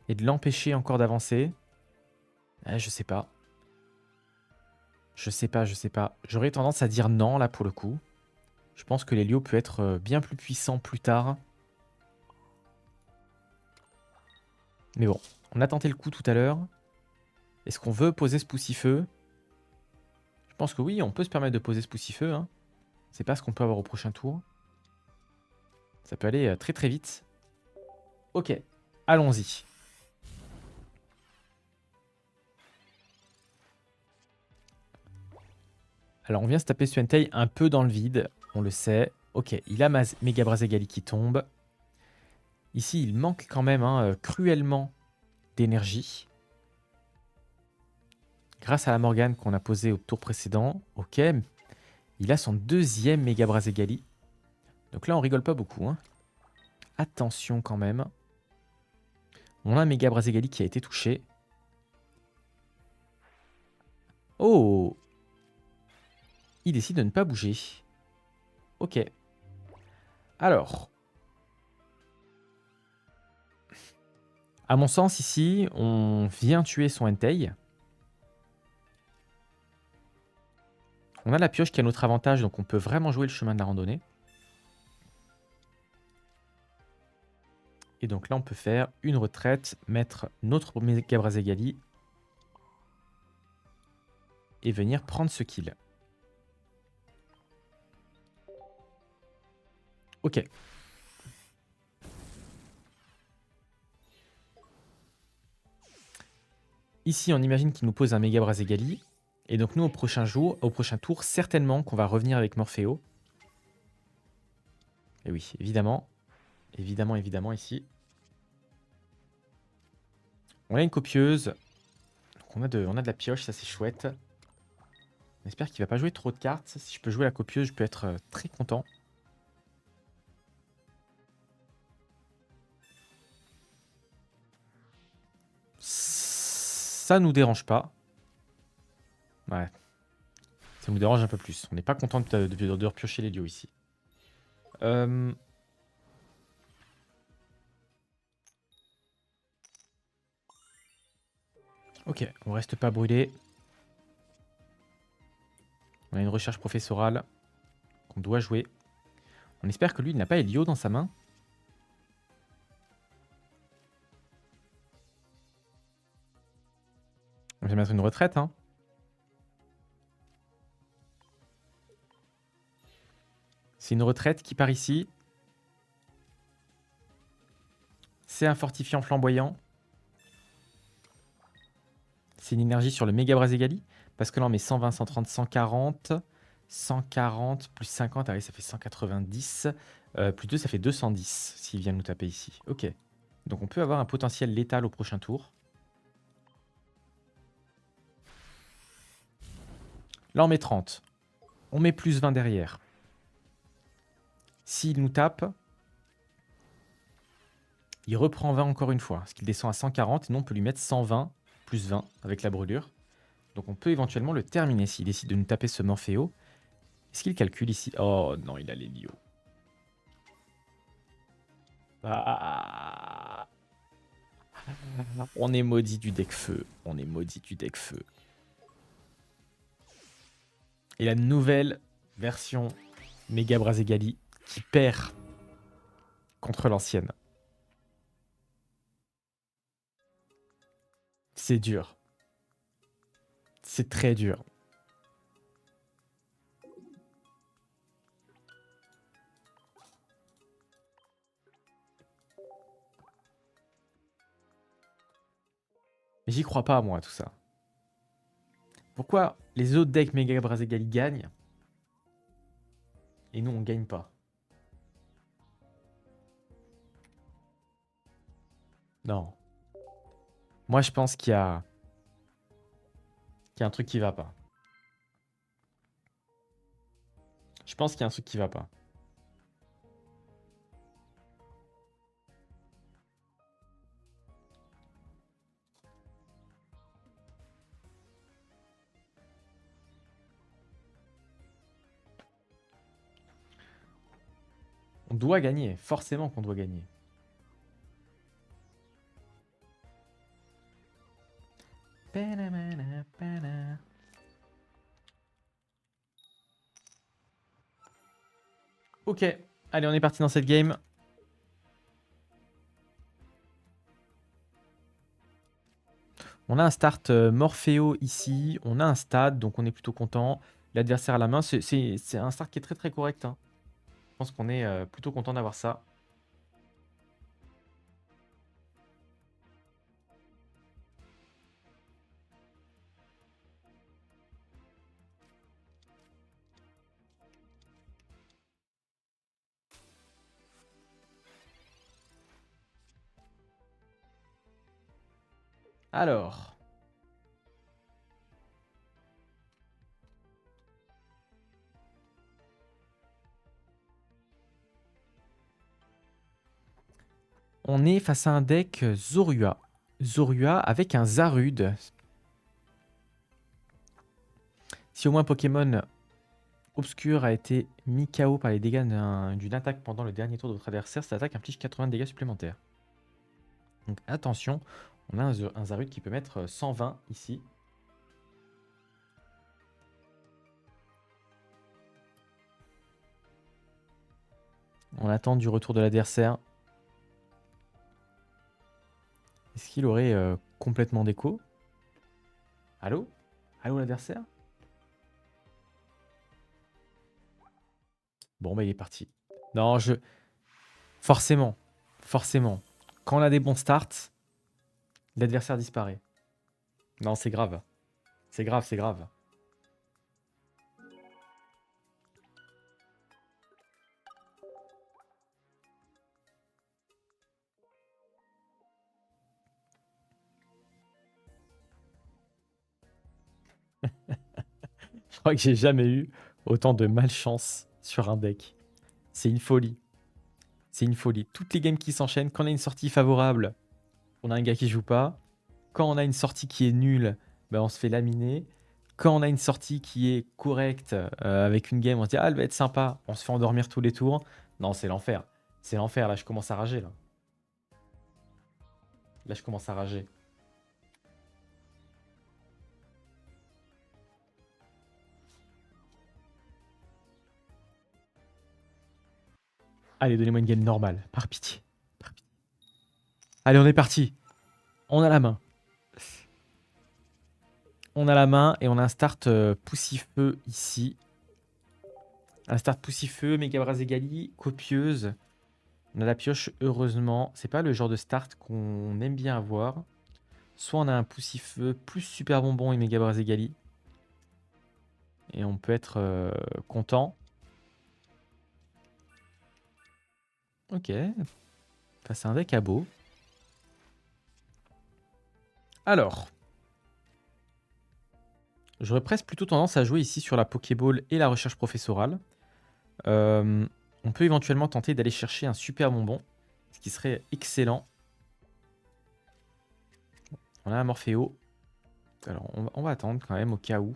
et de l'empêcher encore d'avancer? Je sais pas. Je sais pas, je sais pas. J'aurais tendance à dire non là pour le coup. Je pense que l'Helio peut être bien plus puissant plus tard. Mais bon, on a tenté le coup tout à l'heure. Est-ce qu'on veut poser ce Poussifeu? Je pense que oui, on peut se permettre de poser ce Poussifeu, hein. C'est pas ce qu'on peut avoir au prochain tour. Ça peut aller très très vite. Ok, allons-y. Alors on vient se taper Suentei un peu dans le vide, on le sait. Ok, il a Mega Brazegali qui tombe. Ici, il manque quand même cruellement d'énergie. Grâce à la Morgane qu'on a posée au tour précédent. Ok, il a son deuxième Mega Brazegali. Donc là, on rigole pas beaucoup. Hein. Attention quand même. On a un Mega Brazegali qui a été touché. Oh! Il décide de ne pas bouger. Ok. Alors. À mon sens, ici, on vient tuer son Entei. On a la pioche qui a notre avantage, donc on peut vraiment jouer le chemin de la randonnée. Et donc là, on peut faire une retraite, mettre notre Mega Brazegali et venir prendre ce kill. Ok. Ici, on imagine qu'il nous pose un Mega Brazegali. Et donc nous, au prochain tour, certainement qu'on va revenir avec Morpheo. Et oui, évidemment. Évidemment, évidemment, ici. On a une copieuse. Donc on a de la pioche, ça c'est chouette. On espère qu'il va pas jouer trop de cartes. Si je peux jouer la copieuse, je peux être très content. Ça nous dérange pas. Ouais. Ça nous dérange un peu plus. On n'est pas content de repiocher les lios ici. Ok, on reste pas brûlé. On a une recherche professorale qu'on doit jouer. On espère que lui, il n'a pas Elio dans sa main. On va mettre une retraite. Hein. C'est une retraite qui part ici. C'est un fortifiant flamboyant. C'est une énergie sur le Mega Brazegali. Parce que là, on met 120, 130, 140. 140 plus 50, ah oui, ça fait 190. Plus 2, ça fait 210 s'il vient nous taper ici. Ok. Donc on peut avoir un potentiel létal au prochain tour. Là, on met 30. On met plus 20 derrière. S'il nous tape, il reprend 20 encore une fois. Parce qu'il descend à 140. Et nous, on peut lui mettre 120 plus 20 avec la brûlure. Donc on peut éventuellement le terminer s'il décide de nous taper ce Morpheo. Est-ce qu'il calcule ici? Oh non, il a l'Helio. Ah. On est maudit du deck feu. On est maudit du deck feu. Et la nouvelle version Mega Brazegali qui perd contre l'ancienne. C'est dur. C'est très dur. Mais j'y crois pas, moi, tout ça. Pourquoi les autres decks Mega Brazegali gagnent et nous, on gagne pas? Non. Moi, je pense qu'il y a un truc qui va pas. Je pense qu'il y a un truc qui va pas. On doit gagner. Forcément qu'on doit gagner. Ok. Allez, on est parti dans cette game. On a un start Morpheo ici. On a un stade, donc on est plutôt content. L'adversaire à la main, c'est un start qui est très très correct. Hein. Je pense qu'on est plutôt content d'avoir ça. Alors. On est face à un deck Zorua. Zorua avec un Zarude. Si au moins Pokémon Obscur a été mis KO par les dégâts d'une attaque pendant le dernier tour de votre adversaire, cette attaque inflige 80 dégâts supplémentaires. Donc attention, on a un Zarude qui peut mettre 120 ici. On attend du retour de l'adversaire. Est-ce qu'il aurait complètement déco? Allô? Allô l'adversaire? Bon bah il est parti. Non, forcément, forcément. Quand on a des bons starts, l'adversaire disparaît. Non, c'est grave. C'est grave, c'est grave. Je crois que j'ai jamais eu autant de malchance sur un deck. C'est une folie. C'est une folie. Toutes les games qui s'enchaînent, quand on a une sortie favorable, on a un gars qui joue pas. Quand on a une sortie qui est nulle, ben on se fait laminer. Quand on a une sortie qui est correcte avec une game, on se dit ah elle va être sympa, on se fait endormir tous les tours. Non, c'est l'enfer. C'est l'enfer, là je commence à rager là. Là je commence à rager. Allez, donnez-moi une game normale, par pitié. Par pitié. Allez, on est parti. On a la main. On a la main et on a un start poussifeu ici. Un start poussifeu, méga braségali, copieuse. On a la pioche, heureusement. C'est pas le genre de start qu'on aime bien avoir. Soit on a un poussifeu plus super bonbon et méga braségali. Et on peut être content. Ok. Face à un deck à beau. Alors. J'aurais presque plutôt tendance à jouer ici sur la Pokéball et la recherche professorale. On peut éventuellement tenter d'aller chercher un super bonbon. Ce qui serait excellent. On a un Morpheo. Alors, on va attendre quand même au cas où.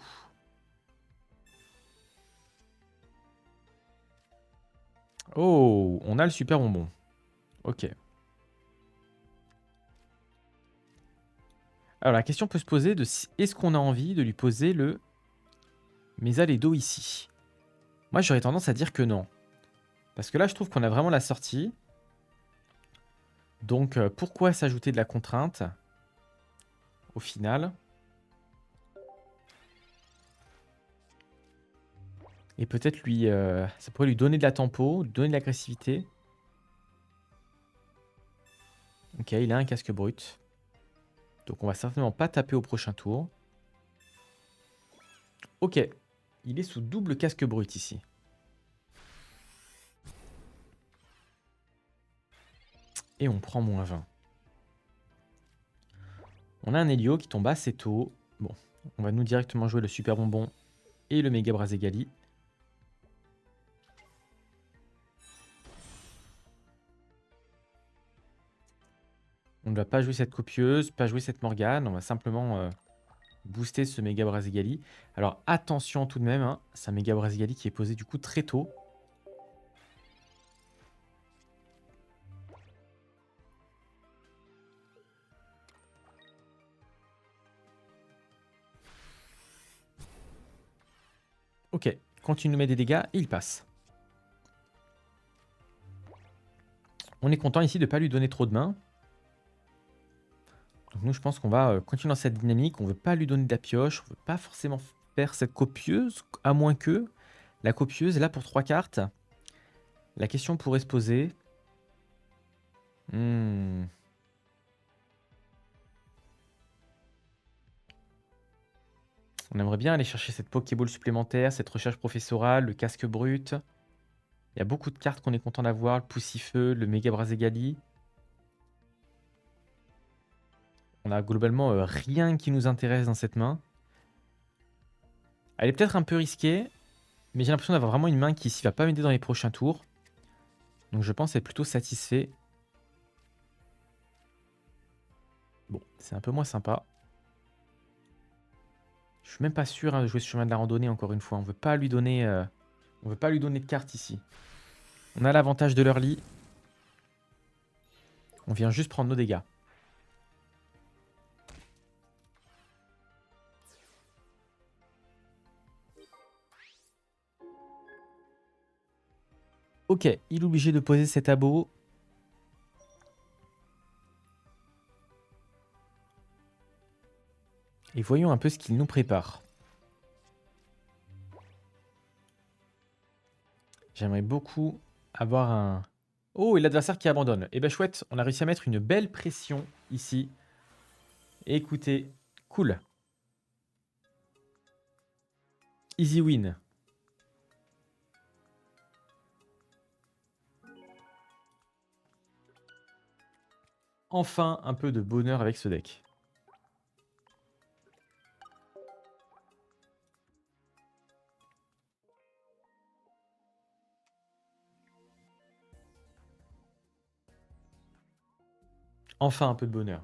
Oh, on a le super bonbon. Ok. Alors, la question peut se poser de est-ce qu'on a envie de lui poser le Mésalédo ici? Moi, j'aurais tendance à dire que non. Parce que là, je trouve qu'on a vraiment la sortie. Donc, pourquoi s'ajouter de la contrainte au final? Et peut-être lui, ça pourrait lui donner de la tempo, lui donner de l'agressivité. Ok, il a un casque brut. Donc on va certainement pas taper au prochain tour. Ok, il est sous double casque brut ici. Et on prend -20. On a un Helio qui tombe assez tôt. Bon, on va nous directement jouer le super bonbon et le méga braségali. On ne va pas jouer cette copieuse, pas jouer cette Morgane. On va simplement booster ce méga braségali. Alors attention tout de même, hein, c'est un méga braségali qui est posé du coup très tôt. Ok, continue de mettre des dégâts et il passe. On est content ici de ne pas lui donner trop de mains. Donc nous, je pense qu'on va continuer dans cette dynamique. On ne veut pas lui donner de la pioche. On ne veut pas forcément faire cette copieuse, à moins que la copieuse est là pour 3 cartes. La question pourrait se poser. On aimerait bien aller chercher cette Pokéball supplémentaire, cette recherche professorale, le casque brut. Il y a beaucoup de cartes qu'on est content d'avoir. Le Poussifeu, le Méga Braségali. On a globalement rien qui nous intéresse dans cette main. Elle est peut-être un peu risquée, mais j'ai l'impression d'avoir vraiment une main qui ici va pas m'aider dans les prochains tours. Donc je pense être plutôt satisfait. Bon, c'est un peu moins sympa. Je suis même pas sûr hein, de jouer ce chemin de la randonnée encore une fois. On veut pas lui donner, on veut pas lui donner de carte ici. On a l'avantage de l'early. On vient juste prendre nos dégâts. Ok, il est obligé de poser cet abo. Et voyons un peu ce qu'il nous prépare. J'aimerais beaucoup avoir un... Oh, et l'adversaire qui abandonne. Eh ben chouette, on a réussi à mettre une belle pression ici. Écoutez, cool. Easy win. Enfin un peu de bonheur avec ce deck. Enfin un peu de bonheur.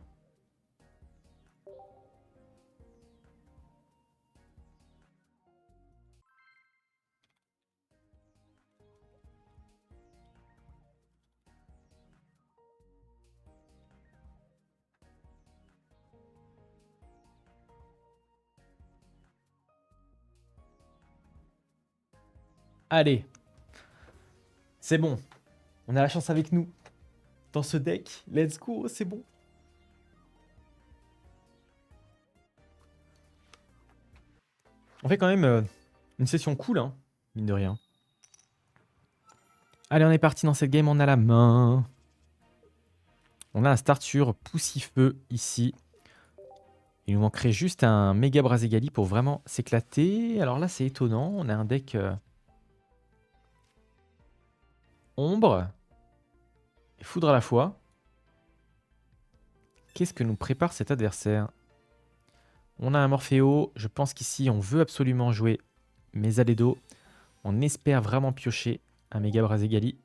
Allez, c'est bon. On a la chance avec nous. Dans ce deck, let's go, c'est bon. On fait quand même une session cool, hein, mine de rien. Allez, on est parti dans cette game, on a la main. On a un start sur Poussifeu ici. Il nous manquerait juste un méga Braségali pour vraiment s'éclater. Alors là, c'est étonnant. On a un deck ombre et foudre à la fois. Qu'est-ce que nous prépare cet adversaire? On a un Morpheo. Je pense qu'ici, on veut absolument jouer Mesalédo. On espère vraiment piocher un méga Braségali.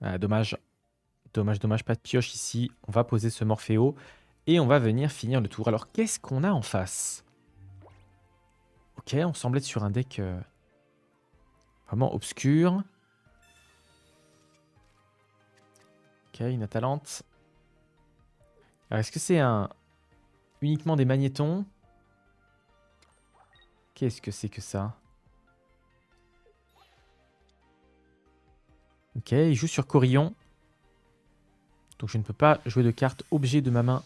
Ah, dommage. Dommage, dommage, pas de pioche ici. On va poser ce Morpheo et on va venir finir le tour. Alors, qu'est-ce qu'on a en face? Ok, on semble être sur un deck vraiment obscur. Ok, une Atalante. Alors, est-ce que c'est uniquement des magnétons? Qu'est-ce que c'est que ça? Ok, il joue sur Corillon. Donc je ne peux pas jouer de carte objet de ma main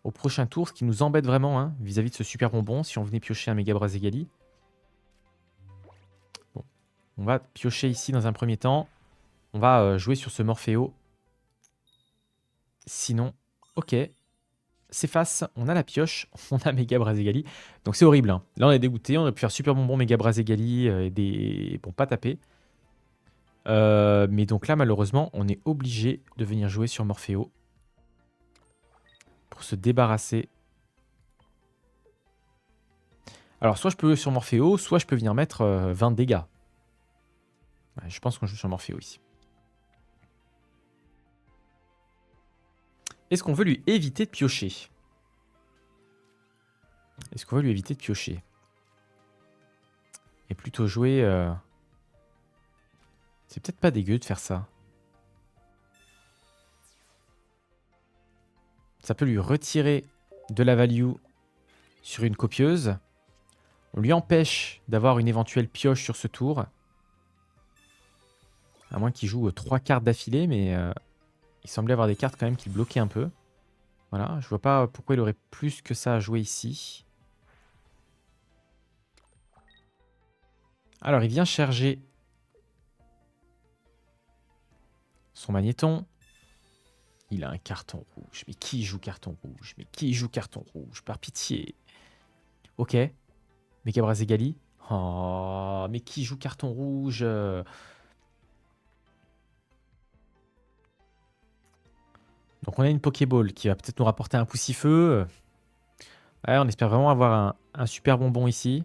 au prochain tour, ce qui nous embête vraiment hein, vis-à-vis de ce super bonbon si on venait piocher un méga Braségali. Bon, on va piocher ici dans un premier temps. On va jouer sur ce Morpheo. Sinon, ok, c'est face, on a la pioche, on a méga Braségali. Donc c'est horrible. Hein. Là on est dégoûté, on aurait pu faire super bonbon méga Braségali et des... Bon, pas taper. Mais donc là, malheureusement, on est obligé de venir jouer sur Morpheo pour se débarrasser. Alors, soit je peux sur Morpheo, soit je peux venir mettre 20 dégâts. Ouais, je pense qu'on joue sur Morpheo ici. Est-ce qu'on veut lui éviter de piocher? Est-ce qu'on veut lui éviter de piocher? Et plutôt jouer... C'est peut-être pas dégueu de faire ça. Ça peut lui retirer de la value sur une copieuse. On lui empêche d'avoir une éventuelle pioche sur ce tour. À moins qu'il joue 3 cartes d'affilée, mais il semblait avoir des cartes quand même qui bloquaient un peu. Voilà, je vois pas pourquoi il aurait plus que ça à jouer ici. Alors, il vient charger son magnéton. Il a un carton rouge. Mais qui joue carton rouge? Mais qui joue carton rouge? Par pitié. Ok. Méga Braségali. Oh, mais qui joue carton rouge? Donc on a une Pokéball qui va peut-être nous rapporter un Poussifeu. Ouais, on espère vraiment avoir un super bonbon ici.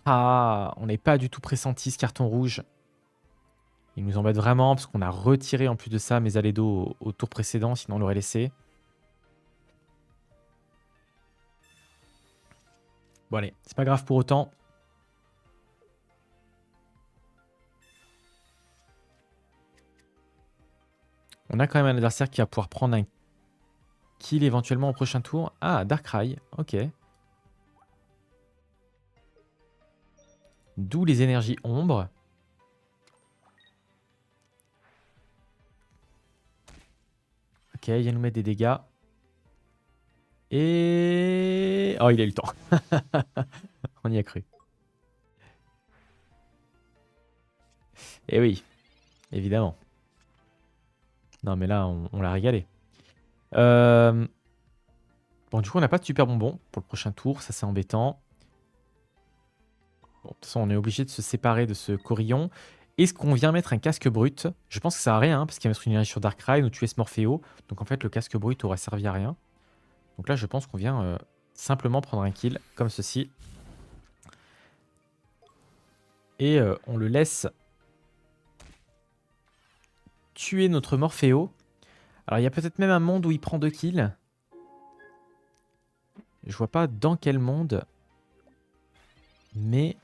Ah, on n'est pas du tout pressenti ce carton rouge. Il nous embête vraiment parce qu'on a retiré en plus de ça mes allées d'eau au tour précédent, sinon on l'aurait laissé. Bon allez, c'est pas grave pour autant. On a quand même un adversaire qui va pouvoir prendre un kill éventuellement au prochain tour. Ah, Darkrai, ok. D'où les énergies ombre. Ok, il vient nous mettre des dégâts. Et... Oh, il a eu le temps. On y a cru. Eh oui, évidemment. Non, mais là, on l'a régalé. Bon, du coup, on n'a pas de super bonbon pour le prochain tour. Ça, c'est embêtant. Bon, de toute façon, on est obligé de se séparer de ce Corillon. Est-ce qu'on vient mettre un casque brut? Je pense que ça sert à rien, parce qu'il va mettre une énergie sur Darkrai, nous tuer ce Morpheo. Donc, en fait, le casque brut aura servi à rien. Donc là, je pense qu'on vient simplement prendre un kill, comme ceci. Et on le laisse tuer notre Morpheo. Alors, il y a peut-être même un monde où il prend 2 kills. Je vois pas dans quel monde. Mais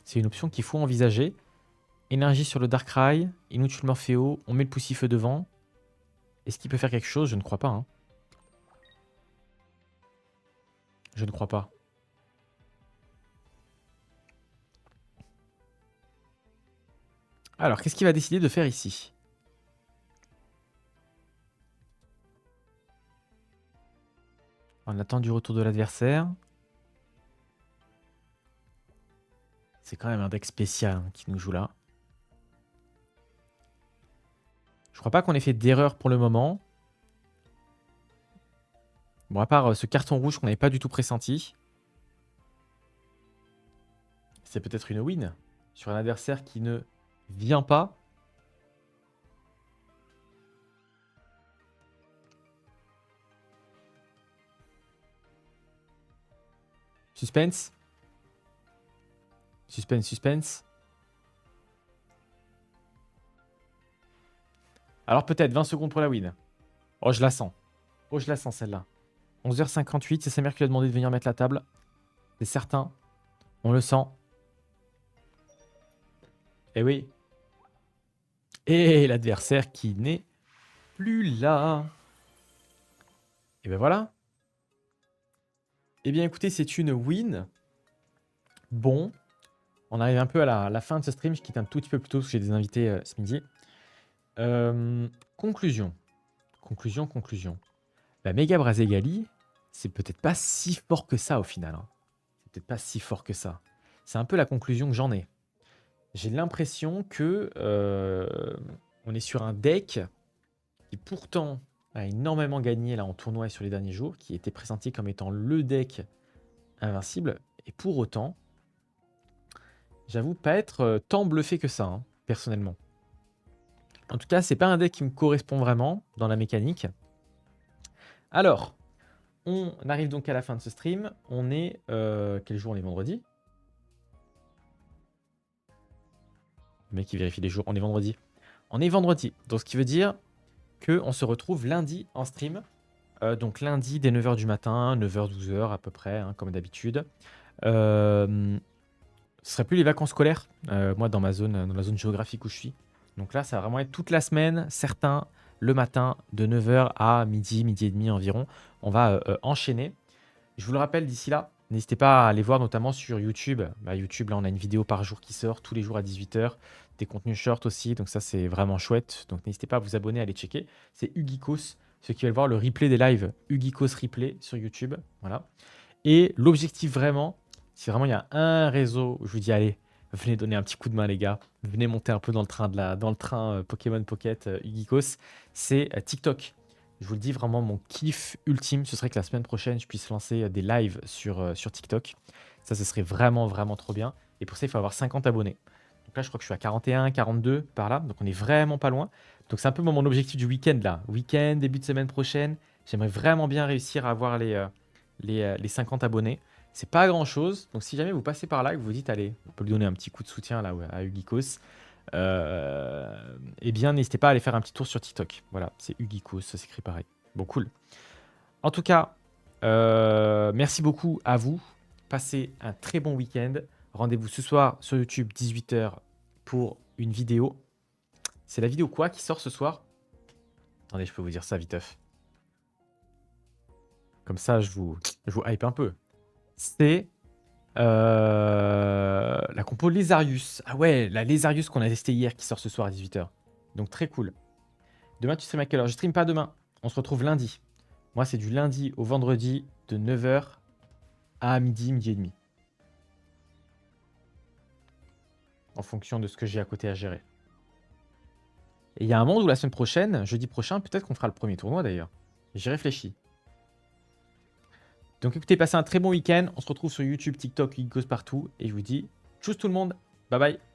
c'est une option qu'il faut envisager. Énergie sur le Darkrai. Il nous tue le Morpheo. On met le Poussifeu devant. Est-ce qu'il peut faire quelque chose? Je ne crois pas. Hein. Je ne crois pas. Alors, qu'est-ce qu'il va décider de faire ici? On attend du retour de l'adversaire. C'est quand même un deck spécial hein, qui nous joue là. Je crois pas qu'on ait fait d'erreur pour le moment. Bon, à part ce carton rouge qu'on n'avait pas du tout pressenti. C'est peut-être une win sur un adversaire qui ne vient pas. Suspense. Suspense, suspense. Alors peut-être 20 secondes pour la win. Oh, je la sens. Oh, je la sens celle-là. 11h58, c'est sa mère qui lui a demandé de venir mettre la table. C'est certain. On le sent. Eh oui. Et l'adversaire qui n'est plus là. Et ben voilà. Eh bien écoutez, c'est une win. Bon. On arrive un peu à la fin de ce stream. Je quitte un tout petit peu plus tôt parce que j'ai des invités ce midi. Conclusion. Conclusion. La Mega Braségali, c'est peut-être pas si fort que ça au final. Hein. C'est peut-être pas si fort que ça. C'est un peu la conclusion que j'en ai. J'ai l'impression que on est sur un deck qui pourtant a énormément gagné là en tournoi et sur les derniers jours, qui était présenté comme étant le deck invincible. Et pour autant, j'avoue pas être tant bluffé que ça, hein, personnellement. En tout cas, c'est pas un deck qui me correspond vraiment dans la mécanique. Alors, on arrive donc à la fin de ce stream. On est... quel jour on est? Vendredi? Le mec qui vérifie les jours. On est vendredi. On est vendredi. Donc ce qui veut dire qu'on se retrouve lundi en stream. Donc lundi dès 9h du matin, 9h, 12h à peu près, hein, comme d'habitude. Ce serait plus les vacances scolaires, moi dans ma zone, dans la zone géographique où je suis. Donc là, ça va vraiment être toute la semaine, certains le matin de 9h à midi, midi et demi environ. On va enchaîner. Je vous le rappelle d'ici là, n'hésitez pas à aller voir notamment sur YouTube. YouTube, là, on a une vidéo par jour qui sort tous les jours à 18h. Des contenus short aussi, donc ça, c'est vraiment chouette. Donc n'hésitez pas à vous abonner, à les checker. C'est Ugikos, ceux qui veulent voir le replay des lives, Ugikos Replay sur YouTube. Voilà. Et l'objectif vraiment, si vraiment il y a un réseau où je vous dis, allez, venez donner un petit coup de main, les gars. Venez monter un peu dans le train, Pokémon Pocket Ugikos, c'est TikTok. Je vous le dis, vraiment, mon kiff ultime, ce serait que la semaine prochaine, je puisse lancer des lives sur TikTok. Ça, ce serait vraiment, vraiment trop bien. Et pour ça, il faut avoir 50 abonnés. Donc là, je crois que je suis à 41, 42 par là. Donc on est vraiment pas loin. Donc c'est un peu mon objectif du week-end là. Week-end, début de semaine prochaine. J'aimerais vraiment bien réussir à avoir les 50 abonnés. C'est pas grand chose. Donc si jamais vous passez par là et que vous vous dites, allez, on peut lui donner un petit coup de soutien là à Ugikos. Eh bien, n'hésitez pas à aller faire un petit tour sur TikTok. Voilà, c'est Ugikos, ça s'écrit pareil. Bon, cool. En tout cas, merci beaucoup à vous. Passez un très bon week-end. Rendez-vous ce soir sur YouTube, 18h, pour une vidéo. C'est la vidéo quoi qui sort ce soir? Attendez, je peux vous dire ça viteuf. Comme ça, je vous hype un peu. C'est la compo Lézarius. Ah ouais, la Lézarius qu'on a testée hier qui sort ce soir à 18h. Donc très cool. Demain, tu stream à quelle heure? Je stream pas demain. On se retrouve lundi. Moi, c'est du lundi au vendredi de 9h à midi, midi et demi. En fonction de ce que j'ai à côté à gérer. Et il y a un monde où la semaine prochaine, jeudi prochain, peut-être qu'on fera le premier tournoi d'ailleurs. J'y réfléchis. Donc écoutez, passez un très bon week-end. On se retrouve sur YouTube, TikTok, Geekos partout. Et je vous dis, tchuss tout le monde. Bye bye.